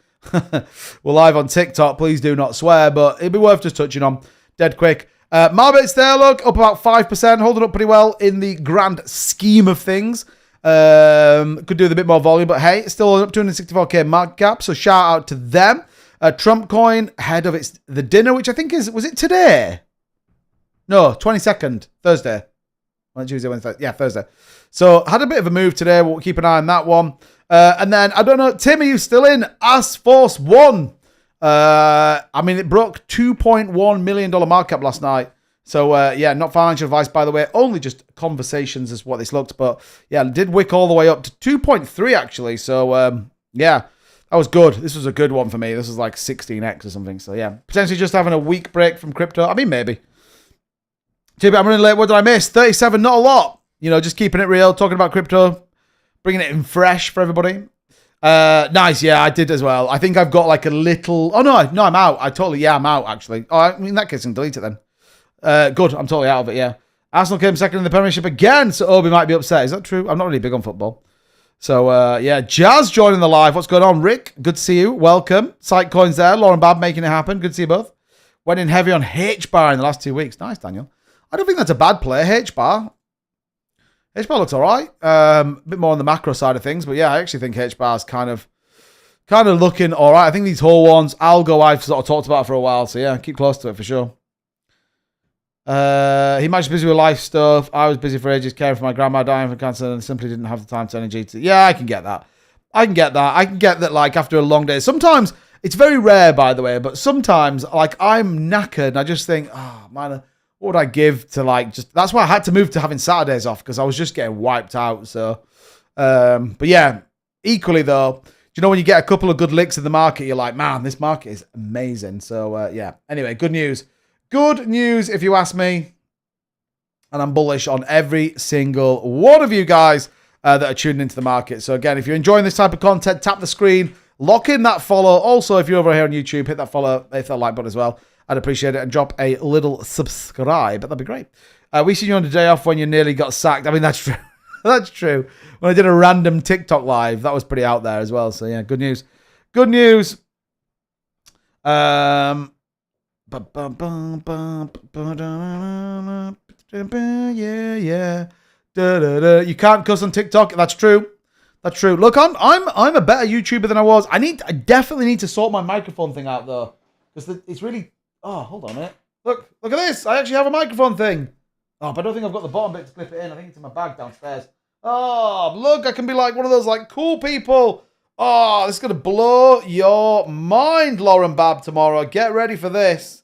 we're live on TikTok. Please do not swear, but it'd be worth just touching on dead quick. Marbitz there, look, up about 5%, holding up pretty well in the grand scheme of things. Could do with a bit more volume, but hey, still up 264k market cap, so shout out to them. Trump coin ahead of the dinner, which I think was it today? No, 22nd, Thursday. Tuesday, Wednesday. Yeah, Thursday. So had a bit of a move today. We'll keep an eye on that one. And then, I don't know, Tim, are you still in? As Force 1. It broke $2.1 million market cap last night. So, yeah, not financial advice, by the way. Only just conversations is what this looked. But, yeah, it did wick all the way up to 2.3, actually. So, yeah, that was good. This was a good one for me. This was like 16x or something. So, yeah, potentially just having a week break from crypto. I mean, maybe. I'm running late. What did I miss? 37, not a lot. Just keeping it real, talking about crypto, bringing it in fresh for everybody. Nice, yeah, I did as well. I think I've got like a little... Oh, no, I'm out. I'm out, actually. Oh, in that case, I can delete it then. Good, I'm totally out of it, yeah. Arsenal came second in the Premiership again, so Obi might be upset. Is that true? I'm not really big on football. So, yeah, Jazz joining the live. What's going on, Rick? Good to see you. Welcome. Sitecoins there. Lauren Babb making it happen. Good to see you both. Went in heavy on H-Bar in the last 2 weeks. Nice, Daniel. I don't think that's a bad play, H-Bar. HBAR looks all right. A bit more on the macro side of things, but yeah, I actually think HBAR is kind of looking all right. I think these whole ones, Algo, I've sort of talked about for a while, so yeah, keep close to it for sure. He might be busy with life stuff. I was busy for ages caring for my grandma dying from cancer and simply didn't have the time to energy to... Yeah, I can get that. I can get that, like, after a long day. Sometimes, it's very rare, by the way, but sometimes, like, I'm knackered and I just think, oh, man, what would I give to, like, just... That's why I had to move to having Saturdays off, because I was just getting wiped out, so... but yeah, equally, though, do you know when you get a couple of good licks in the market, you're like, man, this market is amazing. So, yeah. Anyway, good news. Good news, if you ask me. And I'm bullish on every single one of you guys that are tuning into the market. So again, if you're enjoying this type of content, tap the screen, lock in that follow. Also, if you're over here on YouTube, hit that follow, hit that like button as well. I'd appreciate it. And drop a little subscribe. That'd be great. We seen you on the day off when you nearly got sacked. I mean, that's true. That's true. When I did a random TikTok live, that was pretty out there as well. So yeah, good news. Good news. Yeah, yeah. You can't cuss on TikTok. That's true. That's true. Look, I'm a better YouTuber than I was. I definitely need to sort my microphone thing out though, because it's really. Oh, hold on a minute. Look at this. I actually have a microphone thing. Oh, but I don't think I've got the bottom bit to clip it in. I think it's in my bag downstairs. Oh, look, I can be like one of those like cool people. Oh, this is going to blow your mind, Lauren Babb, tomorrow. Get ready for this.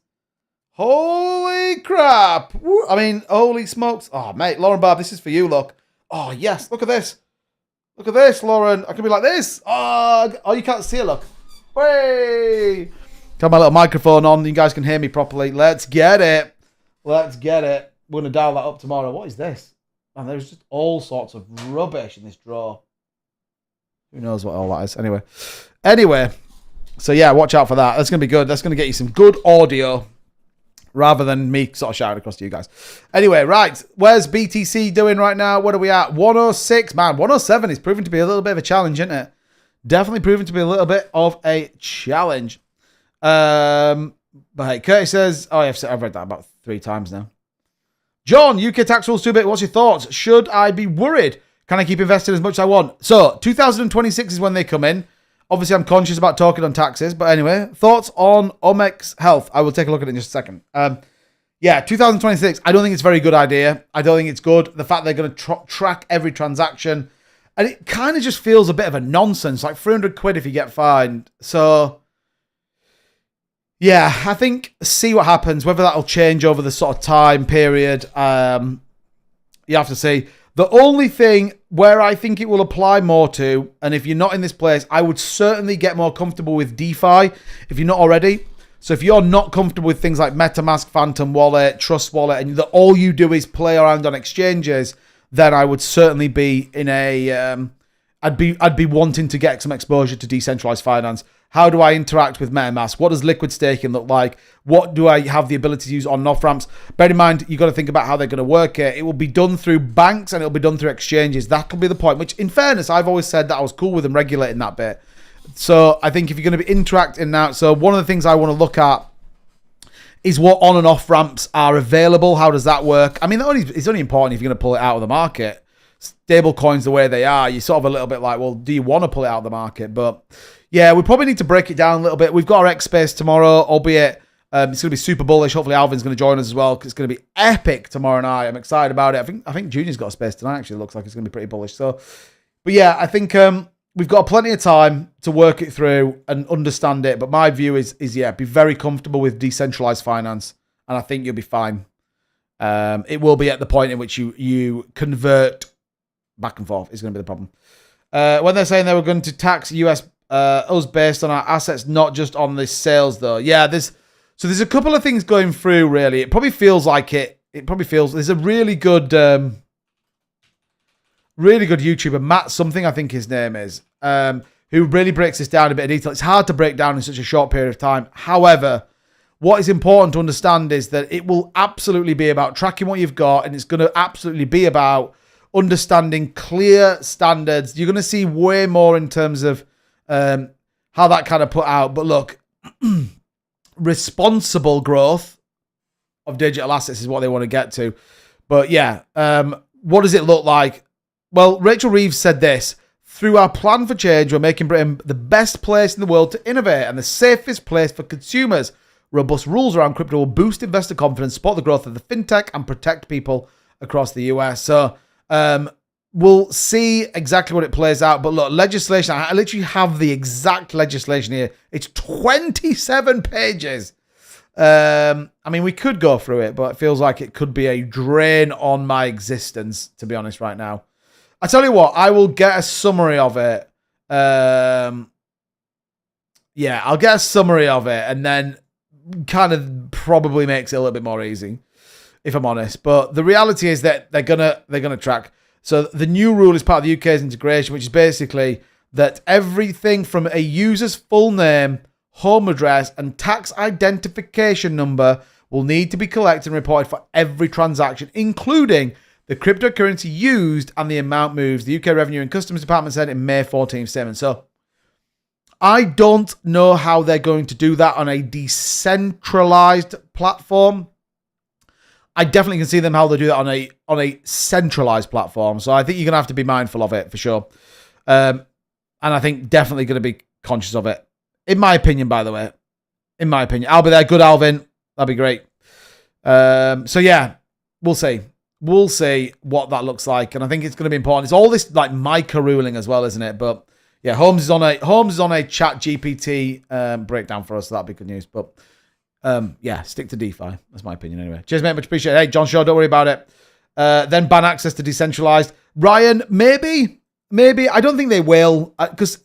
Holy crap. I mean, holy smokes. Oh, mate, Lauren Babb, this is for you, look. Oh, yes, look at this. Look at this, Lauren. I can be like this. Oh, you can't see it, look. Hey. Got my little microphone on. You guys can hear me properly. Let's get it. Let's get it. We're going to dial that up tomorrow. What is this? Man, there's just all sorts of rubbish in this drawer. Who knows what all that is? Anyway. So, yeah, watch out for that. That's going to be good. That's going to get you some good audio rather than me sort of shouting across to you guys. Anyway, right. Where's BTC doing right now? What are we at? 106. Man, 107 is proving to be a little bit of a challenge, isn't it? Definitely proving to be a little bit of a challenge. But hey, Curtis says... Oh, I've read that about 3 times now. John, UK tax rules 2-bit. What's your thoughts? Should I be worried? Can I keep investing as much as I want? So, 2026 is when they come in. Obviously, I'm conscious about talking on taxes. But anyway, thoughts on MEXC Health. I will take a look at it in just a second. Yeah, 2026, I don't think it's a very good idea. I don't think it's good. The fact they're going to track every transaction. And it kind of just feels a bit of a nonsense. Like 300 quid if you get fined. So... yeah, I think see what happens. Whether that'll change over the sort of time period, you have to see. The only thing where I think it will apply more to, and if you're not in this place, I would certainly get more comfortable with DeFi if you're not already. So if you're not comfortable with things like MetaMask, Phantom Wallet, Trust Wallet, and that all you do is play around on exchanges, then I would certainly be in a... I'd be wanting to get some exposure to decentralized finance. How do I interact with MetaMask? What does liquid staking look like? What do I have the ability to use on and off ramps? Bear in mind, you've got to think about how they're going to work it. It will be done through banks and it'll be done through exchanges. That could be the point, which in fairness, I've always said that I was cool with them regulating that bit. So I think if you're going to be interacting now, so one of the things I want to look at is what on and off ramps are available. How does that work? I mean, it's only important if you're going to pull it out of the market. Stable coins the way they are, you're sort of a little bit like, well, do you want to pull it out of the market? But yeah, we probably need to break it down a little bit. We've got our X Space tomorrow, albeit it's going to be super bullish. Hopefully Alvin's going to join us as well, because it's going to be epic tomorrow night. I'm excited about it. I think Junior's got a space tonight. Actually, it looks like it's going to be pretty bullish. So, but yeah, I think we've got plenty of time to work it through and understand it. But my view is yeah, be very comfortable with decentralized finance, and I think you'll be fine. It will be at the point in which you convert back and forth is going to be the problem. When they're saying they were going to tax us based on our assets, not just on the sales, though. Yeah, there's a couple of things going through. Really, it probably feels like it. It probably feels there's a really good YouTuber, Matt something I think his name is, who really breaks this down in a bit of detail. It's hard to break down in such a short period of time. However, what is important to understand is that it will absolutely be about tracking what you've got, and it's going to absolutely be about understanding clear standards. You're going to see way more in terms of how that kind of put out. But look, responsible growth of digital assets is what they want to get to. But yeah, what does it look like? Well, Rachel Reeves said this. Through our plan for change, we're making Britain the best place in the world to innovate and the safest place for consumers. Robust rules around crypto will boost investor confidence, support the growth of the fintech, and protect people across the US. So we'll see exactly what it plays out. But look, legislation, I literally have the exact legislation here. It's 27 pages. I mean, we could go through it, but it feels like it could be a drain on my existence, to be honest, right now. I tell you what, I will get a summary of it. Yeah, I'll get a summary of it, and then kind of probably makes it a little bit more easy, if I'm honest. But the reality is that they're gonna track. So the new rule is part of the UK's integration, which is basically that everything from a user's full name, home address, and tax identification number will need to be collected and reported for every transaction, including the cryptocurrency used and the amount moved. The UK Revenue and Customs Department said in May 14th statement. So I don't know how they're going to do that on a decentralized platform. I definitely can see them how they do that on a centralized platform. So I think you're going to have to be mindful of it for sure. And I think definitely going to be conscious of it. In my opinion, by the way. In my opinion. I'll be there. Good, Alvin. That'd be great. So yeah, we'll see. We'll see what that looks like. And I think it's going to be important. It's all this like MICA ruling as well, isn't it? But yeah, Holmes is on a chat GPT breakdown for us. So that'd be good news. But yeah, stick to DeFi. That's my opinion anyway. Cheers, mate. Much appreciated. Hey, John Shaw, don't worry about it. Then ban access to decentralized. Ryan, maybe. I don't think they will. Because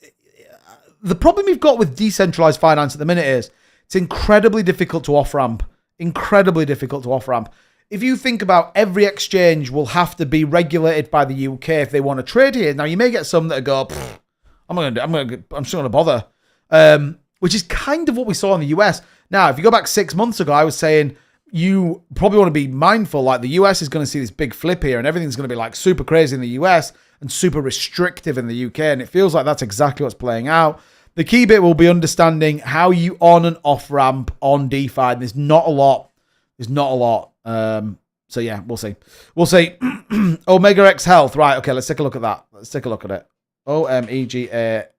the problem we've got with decentralized finance at the minute is it's incredibly difficult to off-ramp. Incredibly difficult to off-ramp. If you think about every exchange will have to be regulated by the UK if they want to trade here. Now, you may get some that go, I'm just going to bother. Which is kind of what we saw in the US. Now, if you go back 6 months ago, I was saying you probably want to be mindful. Like the US is going to see this big flip here and everything's going to be like super crazy in the US and super restrictive in the UK. And it feels like that's exactly what's playing out. The key bit will be understanding how you on and off ramp on DeFi. And there's not a lot. So yeah, we'll see. Omega X Health. Right. Okay. Let's take a look at that. Let's take a look at it. OMEGAX.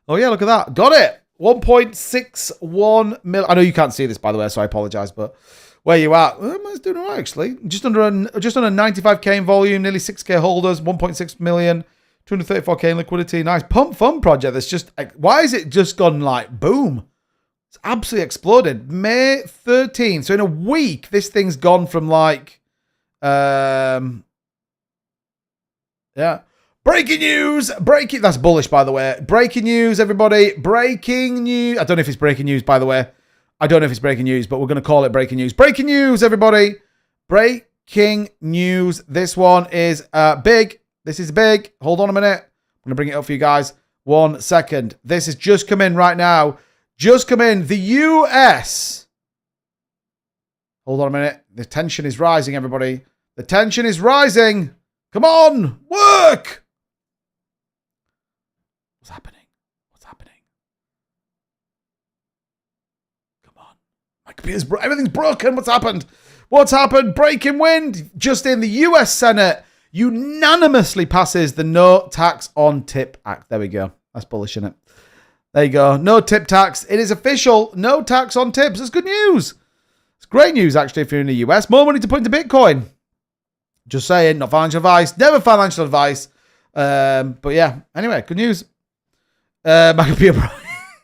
Oh yeah. Look at that. Got it. 1.61 mil. I know you can't see this, by the way, so I apologize, but where you at? It's doing all right, actually. Just under 95k in volume, nearly 6k holders, 1.6 million, 234k in liquidity. Nice pump fun project. That's just, why is it just gone like boom? It's absolutely exploded. May 13th. So in a week, this thing's gone from like, yeah. Breaking news. That's bullish, by the way. Breaking news, everybody. Breaking news. I don't know if it's breaking news, by the way. I don't know if it's breaking news, but we're going to call it breaking news. Breaking news, everybody. Breaking news. This one is big. This is big. Hold on a minute. I'm going to bring it up for you guys. 1 second. This has just come in right now. Just come in. The US. Hold on a minute. The tension is rising, everybody. The tension is rising. Come on. Work. What's happening? Come on. My computer's everything's broken. What's happened? Breaking wind. Just in, the US Senate unanimously passes the No Tax on Tip Act. There we go. That's bullish, isn't it? There you go. No tip tax. It is official. No tax on tips. That's good news. It's great news, actually, if you're in the US. More money to put into Bitcoin. Just saying. Not financial advice. Never financial advice. But yeah. Anyway, good news. My computer,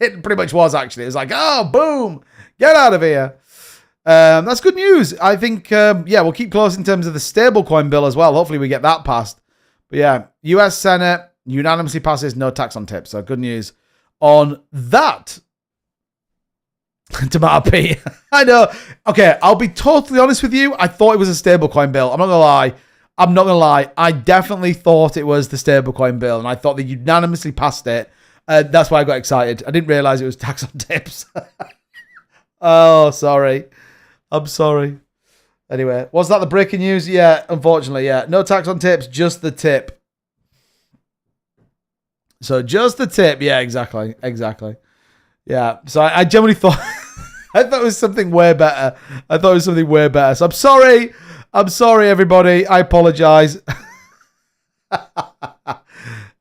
it pretty much was, actually. It was like, oh, boom. Get out of here. That's good news. I think, yeah, we'll keep close in terms of the stablecoin bill as well. Hopefully we get that passed. But yeah, US Senate unanimously passes no tax on tips. So good news on that. Tomato P. I know. Okay, I'll be totally honest with you. I thought it was a stablecoin bill. I'm not going to lie. I definitely thought it was the stablecoin bill, and I thought they unanimously passed it. That's why I got excited. I didn't realize it was tax on tips. Oh, sorry. I'm sorry. Anyway, was that the breaking news? Yeah, unfortunately, yeah. No tax on tips, just the tip. So just the tip. Yeah, exactly. Yeah. So I generally thought I thought it was something way better. So I'm sorry. I'm sorry, everybody. I apologize.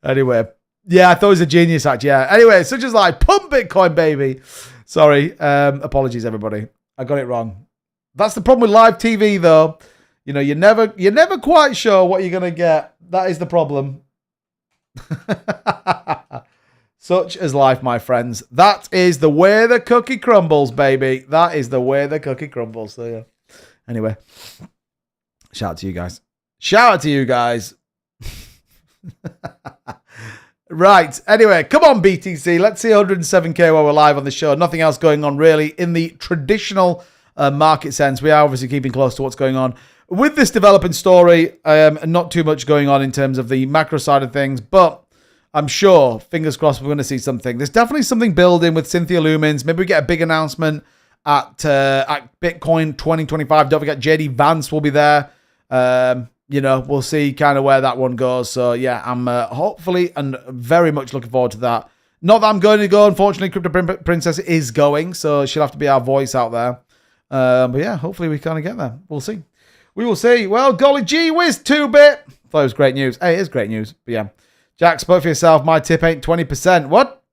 Anyway, yeah, I thought it was a genius act. Yeah. Anyway, such as like pump Bitcoin, baby. Sorry. Apologies, everybody. I got it wrong. That's the problem with live TV, though. You know, you're never quite sure what you're gonna get. That is the problem. Such is life, my friends. That is the way the cookie crumbles, baby. That is the way the cookie crumbles. So yeah. Anyway, shout out to you guys. Shout out to you guys. Right. Anyway, come on, BTC. Let's see 107K while we're live on the show. Nothing else going on really in the traditional market sense. We are obviously keeping close to what's going on with this developing story. Not too much going on in terms of the macro side of things, but I'm sure, fingers crossed, we're going to see something. There's definitely something building with Cynthia Lumins. Maybe we get a big announcement at Bitcoin 2025. Don't forget, JD Vance will be there. You know, we'll see kind of where that one goes. So, yeah, I'm hopefully and very much looking forward to that. Not that I'm going to go. Unfortunately, Crypto Princess is going, so she'll have to be our voice out there. But, yeah, hopefully we kind of get there. We'll see. We will see. Well, golly gee whiz, 2-bit. Thought it was great news. Hey, it is great news. But, yeah. Jack, spoke for yourself. My tip ain't 20%. What?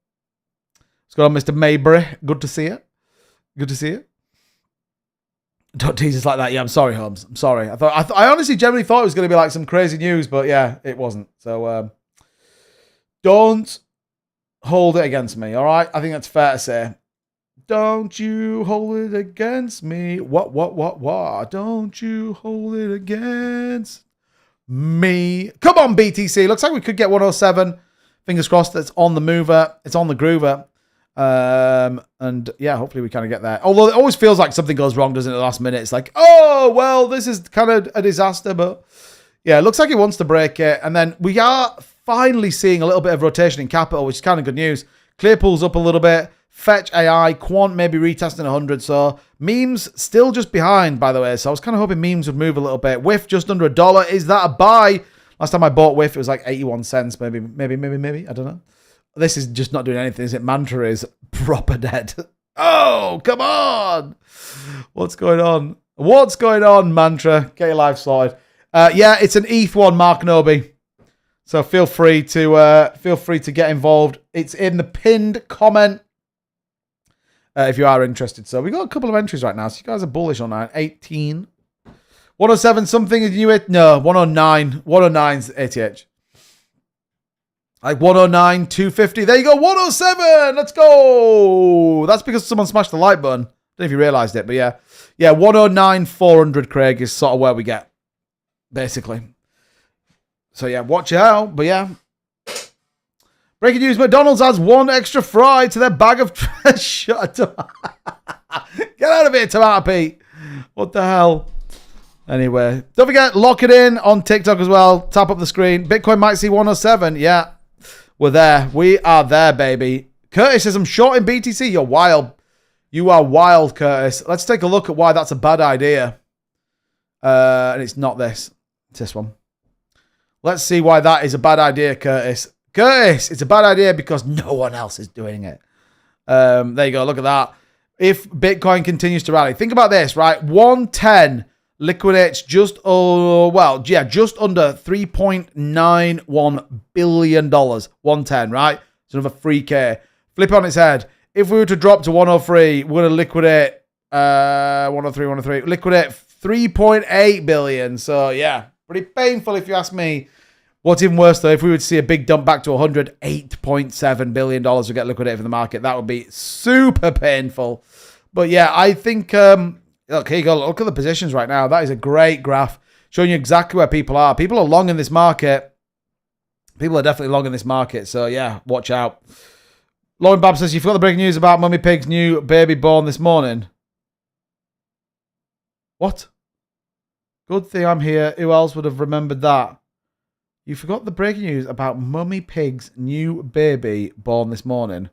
What's going on, Mr. Maybury? Good to see you. Good to see you. Don't tease us like that. Yeah, I'm sorry, Holmes. I'm sorry. I honestly generally thought it was going to be like some crazy news, but yeah, it wasn't. So don't hold it against me, all right? I think that's fair to say. Don't you hold it against me. What? Don't you hold it against me. Come on, BTC. Looks like we could get 107. Fingers crossed it's on the mover. It's on the groover. And yeah, hopefully we kind of get there. Although it always feels like something goes wrong, doesn't it, at the last minute? It's like, oh, well, this is kind of a disaster. But yeah, it looks like it wants to break it. And then we are finally seeing a little bit of rotation in capital, which is kind of good news. Clearpool's up a little bit. Fetch AI, Quant maybe retesting 100. So memes still just behind, by the way. So I was kind of hoping memes would move a little bit. WIF just under $1. Is that a buy? Last time I bought WIF, it was like 81 cents. Maybe. I don't know. This is just not doing anything, is it? Mantra is proper dead. Oh, come on. What's going on? What's going on, Mantra? Get your life sorted. Yeah, it's an ETH one, Mark Noby. So feel free to get involved. It's in the pinned comment. If you are interested. So we got a couple of entries right now. So you guys are bullish on that. 18. 107 something is new. No, 109. 109's ATH. Like 109, 250. There you go. 107. Let's go. That's because someone smashed the like button. Don't know if you realized it, but yeah. Yeah, 109, 400, Craig, is sort of where we get. Basically. So yeah, watch out. But yeah. Breaking news, McDonald's adds 1 extra fry to their bag of trash. Get out of here, Tomato Pete. What the hell? Anyway, don't forget, lock it in on TikTok as well. Tap up the screen. Bitcoin might see 107. Yeah, we're there. We are there, baby. Curtis says, I'm short in BTC. You're wild. You are wild, Curtis. Let's take a look at why that's a bad idea. And it's not this. It's this one. Let's see why that is a bad idea, Curtis. Curtis, it's a bad idea because no one else is doing it. There you go. Look at that. If Bitcoin continues to rally, think about this, right? 110 liquidates just under $3.91 billion. 110, right? It's another 3K. Flip on its head. If we were to drop to 103, we're going to liquidate 103, liquidate 3.8 billion. So yeah, pretty painful if you ask me. What's even worse, though, if we would see a big dump back to $108.7 billion would get liquidated from the market, that would be super painful. But yeah, I think, look, here you go. Look at the positions right now. That is a great graph showing you exactly where people are. People are long in this market. People are definitely long in this market. So yeah, watch out. Lauren Babb says, you forgot the breaking news about Mummy Pig's new baby born this morning. What? Good thing I'm here. Who else would have remembered that? You forgot the breaking news about Mummy Pig's new baby born this morning.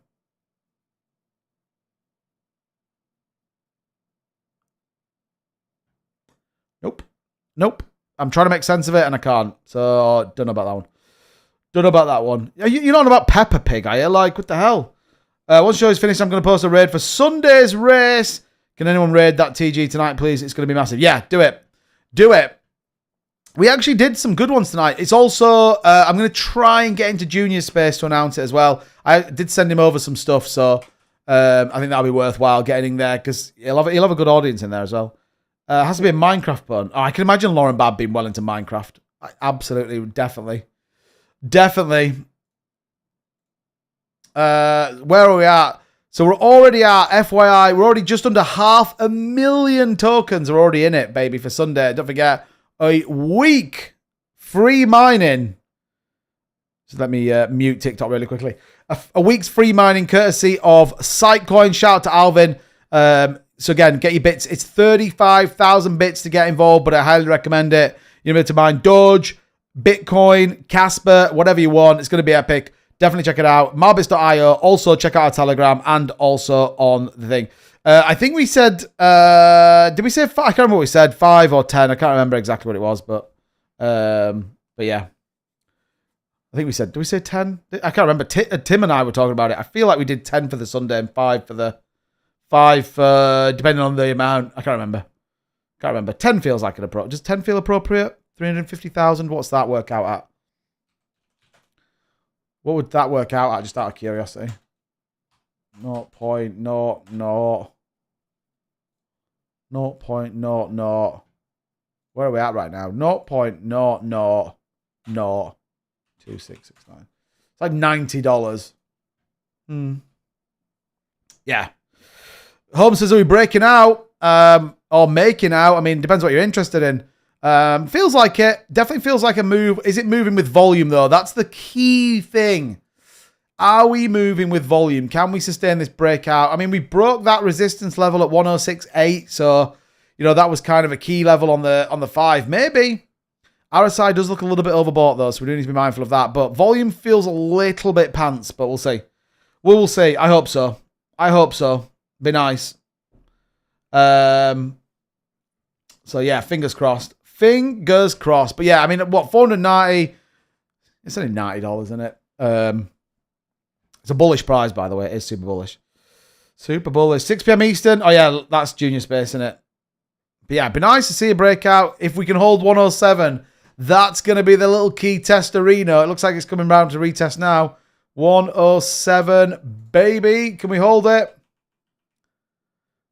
Nope. I'm trying to make sense of it and I can't. So, don't know about that one. You're not about Peppa Pig, are you? Like, what the hell? Once the show is finished, I'm going to post a raid for Sunday's race. Can anyone raid that TG tonight, please? It's going to be massive. Yeah, do it. Do it. We actually did some good ones tonight. It's also, I'm going to try and get into Junior's space to announce it as well. I did send him over some stuff, so I think that'll be worthwhile getting in there because he'll have a good audience in there as well. It has to be a Minecraft pun. Oh, I can imagine Lauren Babb being well into Minecraft. Absolutely, definitely. Where are we at? So we're already at, FYI, we're already just under 500,000 tokens are already in it, baby, for Sunday. Don't forget, a week free mining. So let me mute TikTok really quickly. A week's free mining courtesy of Sitecoin. Shout out to Alvin. So again, get your bits. It's 35,000 bits to get involved, but I highly recommend it. You're able to mine Doge, Bitcoin, Casper, whatever you want. It's going to be epic. Definitely check it out. Marbitz.io. Also, check out our Telegram and also on the thing. I think we said, did we say 5? I can't remember what we said, 5 or 10. I can't remember exactly what it was, but yeah. I think we said, did we say 10? I can't remember. Tim and I were talking about it. I feel like we did 10 for the Sunday and 5 for depending on the amount. I can't remember. 10 feels like an appropriate. Does 10 feel appropriate? 350,000. What's that work out at? What would that work out at, just out of curiosity? 0.00. Where are we at right now? 0.002669. It's like $90. Yeah. Holmes says, are we breaking out? Or making out? I mean, depends what you're interested in. Feels like it. Definitely feels like a move. Is it moving with volume, though? That's the key thing. Are we moving with volume? Can we sustain this breakout? I mean, we broke that resistance level at 106.8, so that was kind of a key level on the 5. Maybe. RSI does look a little bit overbought, though, so we do need to be mindful of that. But volume feels a little bit pants, but we'll see. We will see. I hope so. Be nice. So yeah, fingers crossed. But yeah, I mean, what, 490? It's only $90, isn't it? It's a bullish prize, by the way. It is super bullish. 6 p.m. Eastern. Oh yeah, that's Junior Space, isn't it? But yeah, it'd be nice to see a breakout. If we can hold 107, that's going to be the little key test arena. It looks like it's coming round to retest now. 107, baby. Can we hold it?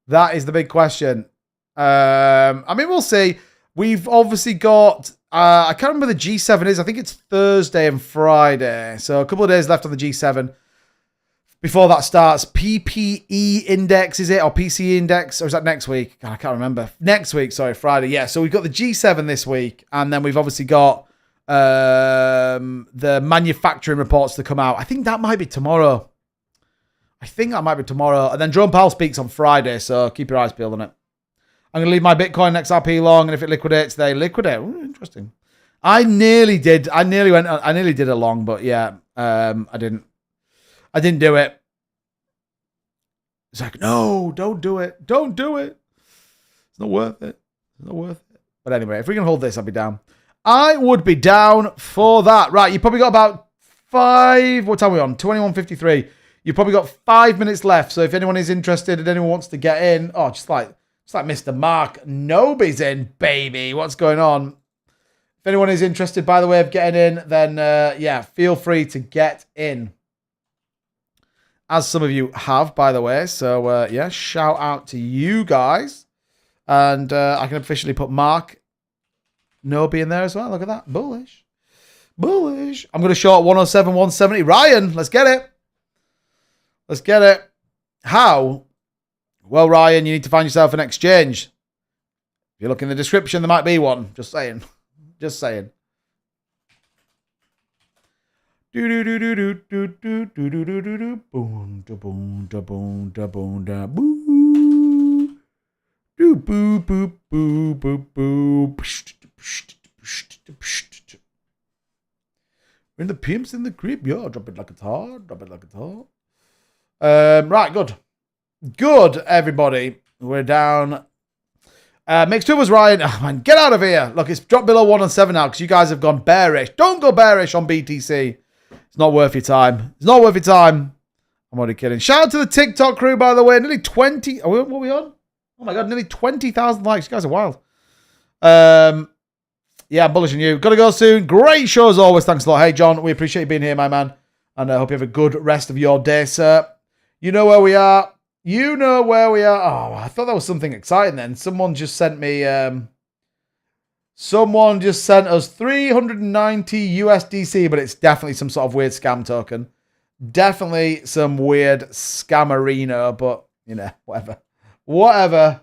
That is the big question. I mean, we'll see. We've obviously got, I can't remember the G7 is. I think it's Thursday and Friday. So a couple of days left on the G7. Before that starts, PPE index, is it? Or PCE index? Or is that next week? God, I can't remember. Next week, sorry, Friday. Yeah, so we've got the G7 this week. And then we've obviously got the manufacturing reports to come out. I think that might be tomorrow. And then Jerome Powell speaks on Friday, so keep your eyes peeled on it. I'm going to leave my Bitcoin XRP long, and if it liquidates, they liquidate. Ooh, interesting. I nearly did a long, but yeah, I didn't do it. It's like, no, don't do it. It's not worth it. But anyway, if we can hold this, I'll be down. I would be down for that. Right, you probably got about 5, what time are we on? 21:53. You've probably got 5 minutes left. So if anyone is interested and anyone wants to get in, just like Mr. Mark Noby's in, baby. What's going on? If anyone is interested, by the way, of getting in, then yeah, feel free to get in. As some of you have, by the way. So yeah, shout out to you guys. And I can officially put Mark Noby in there as well. Look at that. Bullish. I'm going to short 107, 170. Ryan, let's get it. How? Well, Ryan, you need to find yourself an exchange. If you look in the description, there might be one. Just saying. When the pimp's in the crib, yeah, drop it like it's hot. Right, good, everybody. We're down. MEXC was Ryan. Oh, man, get out of here. Look, it's dropped below 107 now because you guys have gone bearish. Don't go bearish on BTC. It's not worth your time. I'm only kidding. Shout out to the TikTok crew, by the way. Nearly 20. What are we on? Oh my God, nearly 20,000 likes. You guys are wild. Yeah, I'm bullish on you. Gotta go soon. Great show as always. Thanks a lot. Hey, John, we appreciate you being here, my man. And I hope you have a good rest of your day, sir. You know where we are. You know where we are. Oh, I thought that was something exciting then. Someone just sent me... someone just sent us 390 USDC, but it's definitely some sort of weird scam token. Definitely some weird scammerino, but, you know, whatever. Whatever.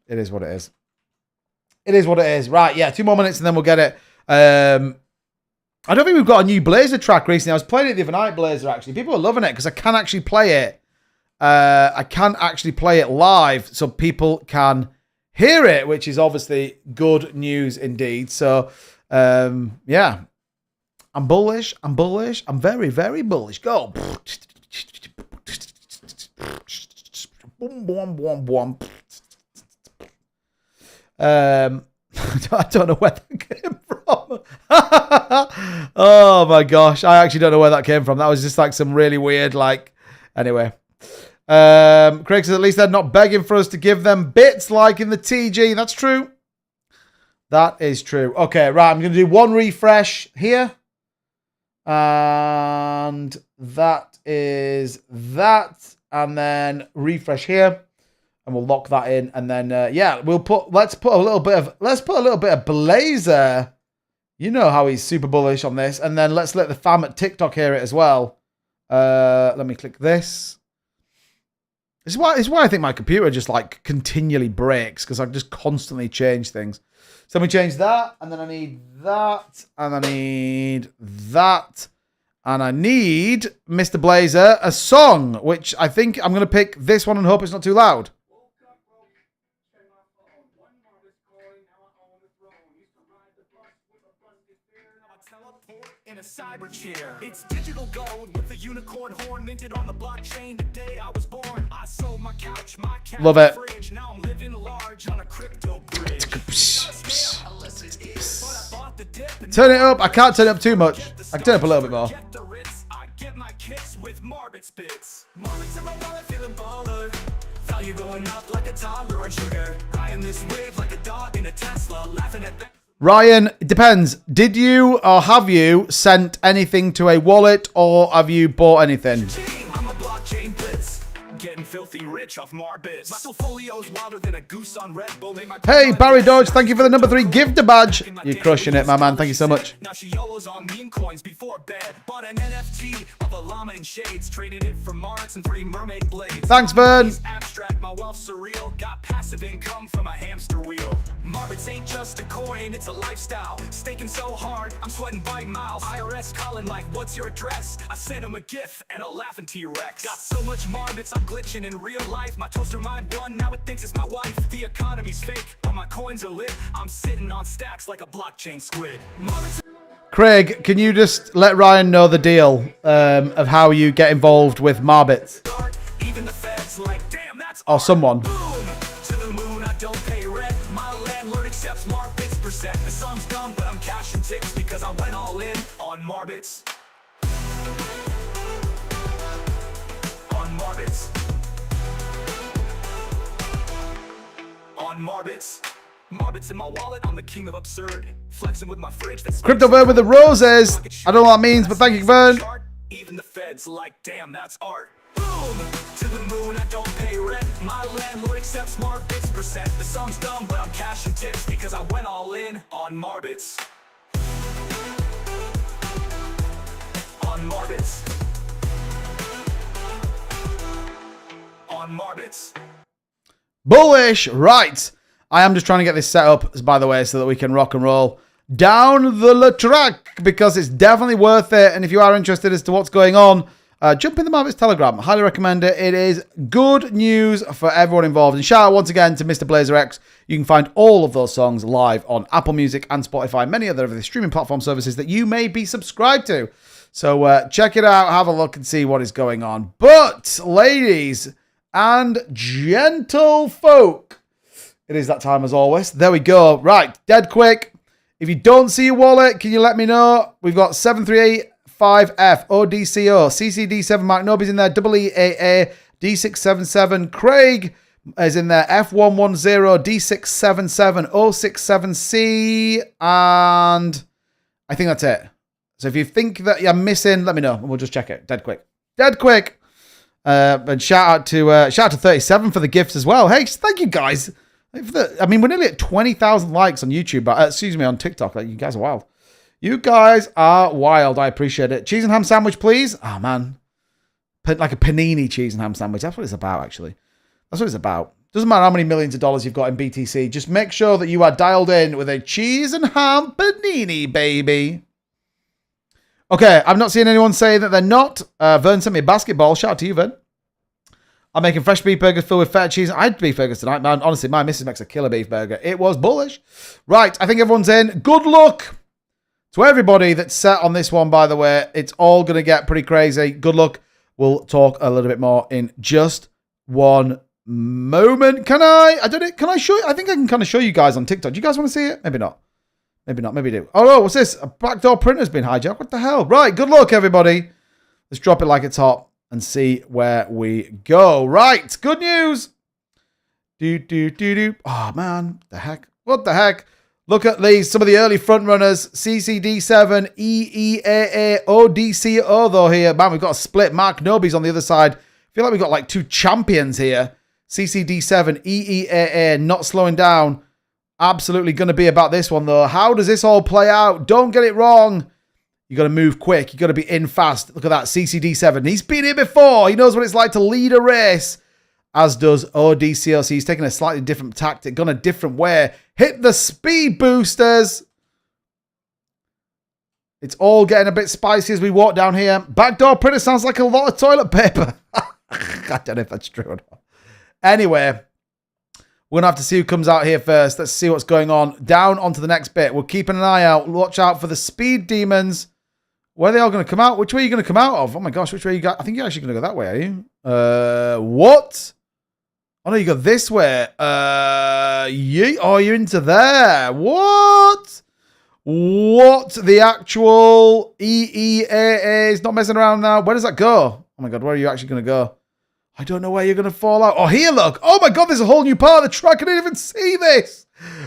It is what it is. It is what it is. Right, yeah, 2 more minutes and then we'll get it. I don't think we've got a new Blazer track recently. I was playing it the other night, Blazer, actually. People are loving it because I can actually play it. I can actually play it live so people can hear it, which is obviously good news indeed. So, yeah. I'm bullish. I'm bullish. I'm very, very bullish. Go. Boom, boom, boom, boom. I don't know where that came from. Oh my gosh. I actually don't know where that came from. That was just like some really weird, like, anyway. Craig says at least they're not begging for us to give them bits like in the TG. That's true. That is true. Okay, right. I'm going to do one refresh here. And that is that. And then refresh here. And we'll lock that in, and then yeah, let's put a little bit of Blazer. You know how he's super bullish on this, and then let's let the fam at TikTok hear it as well. Let me click this. This is why I think my computer just like continually breaks because I just constantly change things. So we change that, and then I need that, and I need that, and I need Mr. Blazer a song, which I think I'm gonna pick this one and hope it's not too loud. In a cyber chair, it's digital gold with a unicorn horn minted on the blockchain. The day I was born, I sold my couch, my cat, love it. Fridge. Now I'm living large on a crypto bridge. Turn it up. I can't turn it up too much. I can turn it up a little bit more. I get my kicks with Marbitz bits. Marbitz in my wallet, feeling baller. Value going up like a toddler on sugar. Riding this wave like a dog in a Tesla, laughing at that. Ryan, it depends. Did you or have you sent anything to a wallet or have you bought anything? I'm a blockchain blitz, getting filthy rich off Marbitz. My portfolio's wilder than a goose on Red Bull. Hey, Barry Dodge, thank you for the number 3 gift badge. You're crushing it, my man. Thank you so much. Now she YOLOs on meme coins before bed. Bought an NFT of a llama in shades. Traded it for Mars and 3 mermaid blades. Thanks, Vern. Abstract, my wealth surreal. Got passive income from a hamster wheel. Marbitz ain't just a coin, it's a lifestyle. Staking so hard, I'm sweating by miles. IRS calling like, what's your address? I sent him a GIF and a laughing T-Rex. Got so much Marbitz, I'm glitching in real life. My toaster my bun, now it thinks it's my wife. The economy's fake, but my coins are lit. I'm sitting on stacks like a blockchain squid. Marbitz. Craig, can you just let Ryan know the deal of how you get involved with Marbitz? Even the feds like, damn, that's or someone. Boom, to the moon, I don't pay rent. My landlord accepts Marbitz percent. The song's done, but I'm cashing tips because I went all in on Marbitz. On Marbitz. On Marbitz. Marbitz in my wallet, I'm the king of absurd. Flexing with my fridge. That's Crypto Vern with the roses. I don't know what that means, but thank you, Vern. Even the feds like, damn, that's art. Boom, to the moon, I don't pay rent. My landlord accepts Marbitz percent. The song's done, but I'm cashing tips because I went all in on Marbitz. On Marbitz. On Marbitz. Bullish, right. I am just trying to get this set up, by the way, so that we can rock and roll down the track because it's definitely worth it. And if you are interested as to what's going on, jump in the Marbitz Telegram. Highly recommend it. It is good news for everyone involved. And shout out once again to Mr. Blazer X. You can find all of those songs live on Apple Music and Spotify, many other of the streaming platform services that you may be subscribed to. So check it out, have a look and see what is going on. But, ladies and gentle folk, it is that time as always. There we go. Right, dead quick. If you don't see your wallet, can you let me know? We've got 7385F, ODCO, CCD7 Mark, nobody's in there, EEAA, D677, Craig, is in there. F110, D677, 067C, and I think that's it. So if you think that you're missing, let me know, and we'll just check it. Dead quick. Dead quick. And shout out to 37 for the gifts as well. Hey, thank you guys. I mean, we're nearly at 20,000 likes on YouTube, excuse me, on TikTok. Like, you guys are wild. You guys are wild. I appreciate it. Cheese and ham sandwich, please. Oh, man. Like a panini cheese and ham sandwich. That's what it's about, actually. That's what it's about. Doesn't matter how many millions of dollars you've got in BTC. Just make sure that you are dialed in with a cheese and ham panini, baby. Okay, I've not seen anyone say that they're not. Vern sent me a basketball. Shout out to you, Vern. I'm making fresh beef burgers filled with feta cheese. I had beef burgers tonight, man. Honestly, my missus makes a killer beef burger. It was bullish. Right, I think everyone's in. Good luck to everybody that's set on this one, by the way. It's all going to get pretty crazy. Good luck. We'll talk a little bit more in just one moment. Can I don't know. Can I show you? I think I can kind of show you guys on TikTok. Do you guys want to see it? Maybe not. Maybe not. Maybe do. Oh, no. What's this? A backdoor printer's been hijacked. What the hell? Right. Good luck, everybody. Let's drop it like it's hot and see where we go. Right. Good news. Oh, man. The heck? What the heck? Look at these. Some of the early front runners. CCD7, EEAA, ODCO, though, here. Man, we've got a split. Mark Noby's on the other side. I feel like we've got like two champions here. CCD7, EEAA, not slowing down. Absolutely going to be about this one, though. How does this all play out? Don't get it wrong. You got to move quick. You got to be in fast. Look at that, CCD7. He's been here before. He knows what it's like to lead a race, as does ODCOC. He's taking a slightly different tactic, gone a different way. Hit the speed boosters. It's all getting a bit spicy as we walk down here. Backdoor printer sounds like a lot of toilet paper. I don't know if that's true or not. Anyway, we're going to have to see who comes out here first. Let's see what's going on. Down onto the next bit. We're keeping an eye out. Watch out for the speed demons. Where are they all going to come out? Which way are you going to come out of? Oh my gosh, which way you got? I think you're actually going to go that way, are you? What? Oh no, you go this way. Oh, you're into there. What? What? The actual EEAA is not messing around now. Where does that go? Oh my god, where are you actually going to go? I don't know where you're going to fall out. Oh, here, look. Oh my god, there's a whole new part of the track. I didn't even see this.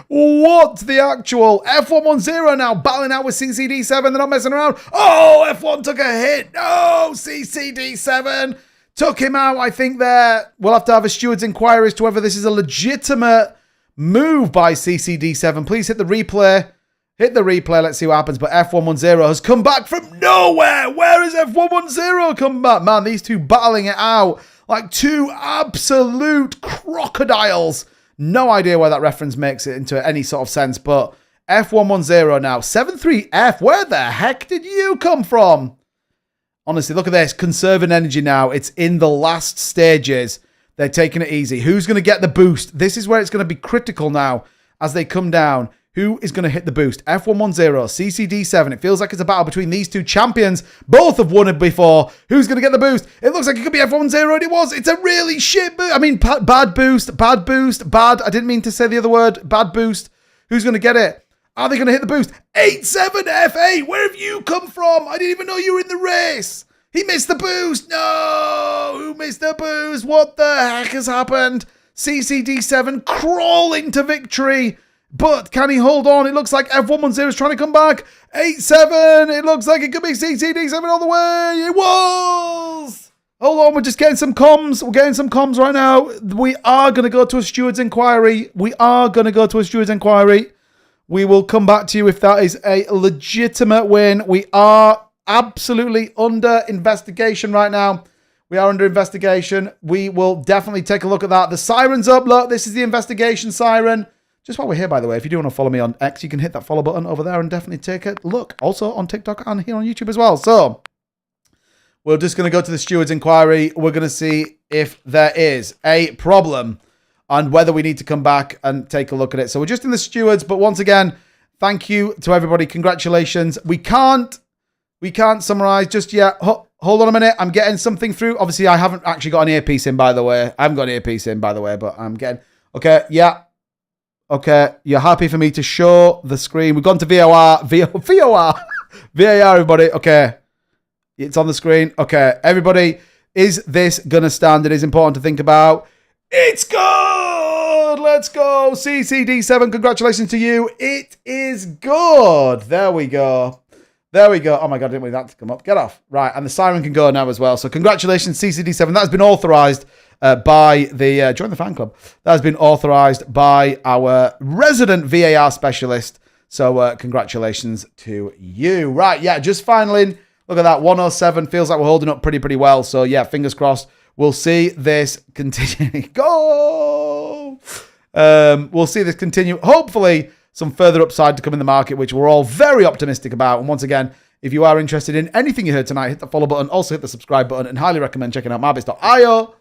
What the actual F110 now battling out with CCD7. They're not messing around. Oh, F1 took a hit. No, CCD7 took him out. I think there we'll have to have a steward's inquiry as to whether this is a legitimate move by CCD7. Please hit the replay. Hit the replay. Let's see what happens. But F110 has come back from nowhere. Where is F110 come back? Man, these two battling it out like two absolute crocodiles. No idea why that reference makes it into any sort of sense, but F110 now. 73F, where the heck did you come from? Honestly, look at this. Conserving energy now. It's in the last stages. They're taking it easy. Who's going to get the boost? This is where it's going to be critical now as they come down. Who is going to hit the boost? F110, CCD7. It feels like it's a battle between these two champions. Both have won it before. Who's going to get the boost? It looks like it could be F110, and it was. It's a really shit boost. I mean, bad boost, bad boost, bad. I didn't mean to say the other word. Bad boost. Who's going to get it? Are they going to hit the boost? 87F8. Where have you come from? I didn't even know you were in the race. He missed the boost. No. Who missed the boost? What the heck has happened? CCD7 crawling to victory. But can he hold on? It looks like F110 is trying to come back. 8-7. It looks like it could be CCD7 all the way. It was. Hold on. We're just getting some comms. We're getting some comms right now. We are going to go to a steward's inquiry. We will come back to you if that is a legitimate win. We are absolutely under investigation right now. We are under investigation. We will definitely take a look at that. The siren's up. Look, this is the investigation siren. Just while we're here, by the way, if you do want to follow me on X, you can hit that follow button over there and definitely take a look. Also on TikTok and here on YouTube as well. So we're just going to go to the steward's inquiry. We're going to see if there is a problem and whether we need to come back and take a look at it. So we're just in the stewards. But once again, thank you to everybody. Congratulations. We can't summarize just yet. Hold on a minute. I'm getting something through. Obviously, I haven't actually got an earpiece in, by the way. I haven't got an earpiece in, by the way, but I'm getting... Okay, yeah. Okay, you're happy for me to show the screen. We've gone to VAR, everybody. Okay, it's on the screen. Okay, everybody, is this going to stand? It is important to think about. It's good. Let's go. CCD7, congratulations to you. It is good. There we go. There we go. Oh my God, I didn't want that to come up. Get off. Right, and the siren can go now as well. So congratulations, CCD7. That has been authorized by the... join the fan club. That has been authorized by our resident VAR specialist. So congratulations to you. Right, yeah, just finally, look at that. 107 feels like we're holding up pretty well. So yeah, fingers crossed. We'll see this continue. Go! We'll see this continue. Hopefully, some further upside to come in the market, which we're all very optimistic about. And once again, if you are interested in anything you heard tonight, hit the follow button. Also hit the subscribe button and highly recommend checking out Marbitz.io.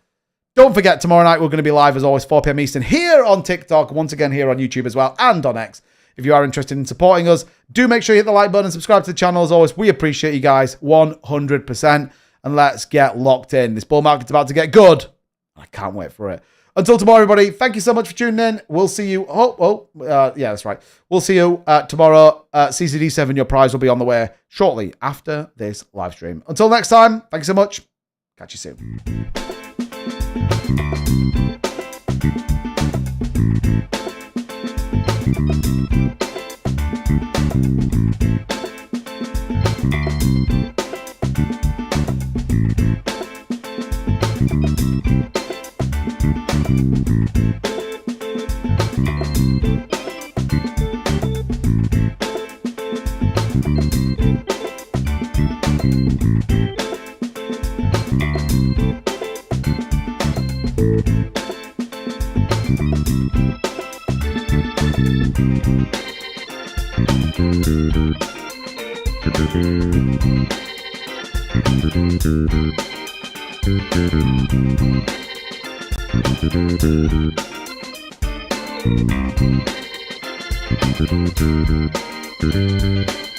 Don't forget, tomorrow night we're going to be live as always, 4 p.m. Eastern, here on TikTok. Once again, here on YouTube as well and on X. If you are interested in supporting us, do make sure you hit the like button and subscribe to the channel. As always, we appreciate you guys 100%. And let's get locked in. This bull market's about to get good. I can't wait for it. Until tomorrow, everybody, thank you so much for tuning in. We'll see you. Yeah, that's right. We'll see you tomorrow. CCD7, your prize will be on the way shortly after this live stream. Until next time, thank you so much. Catch you soon. Thank you.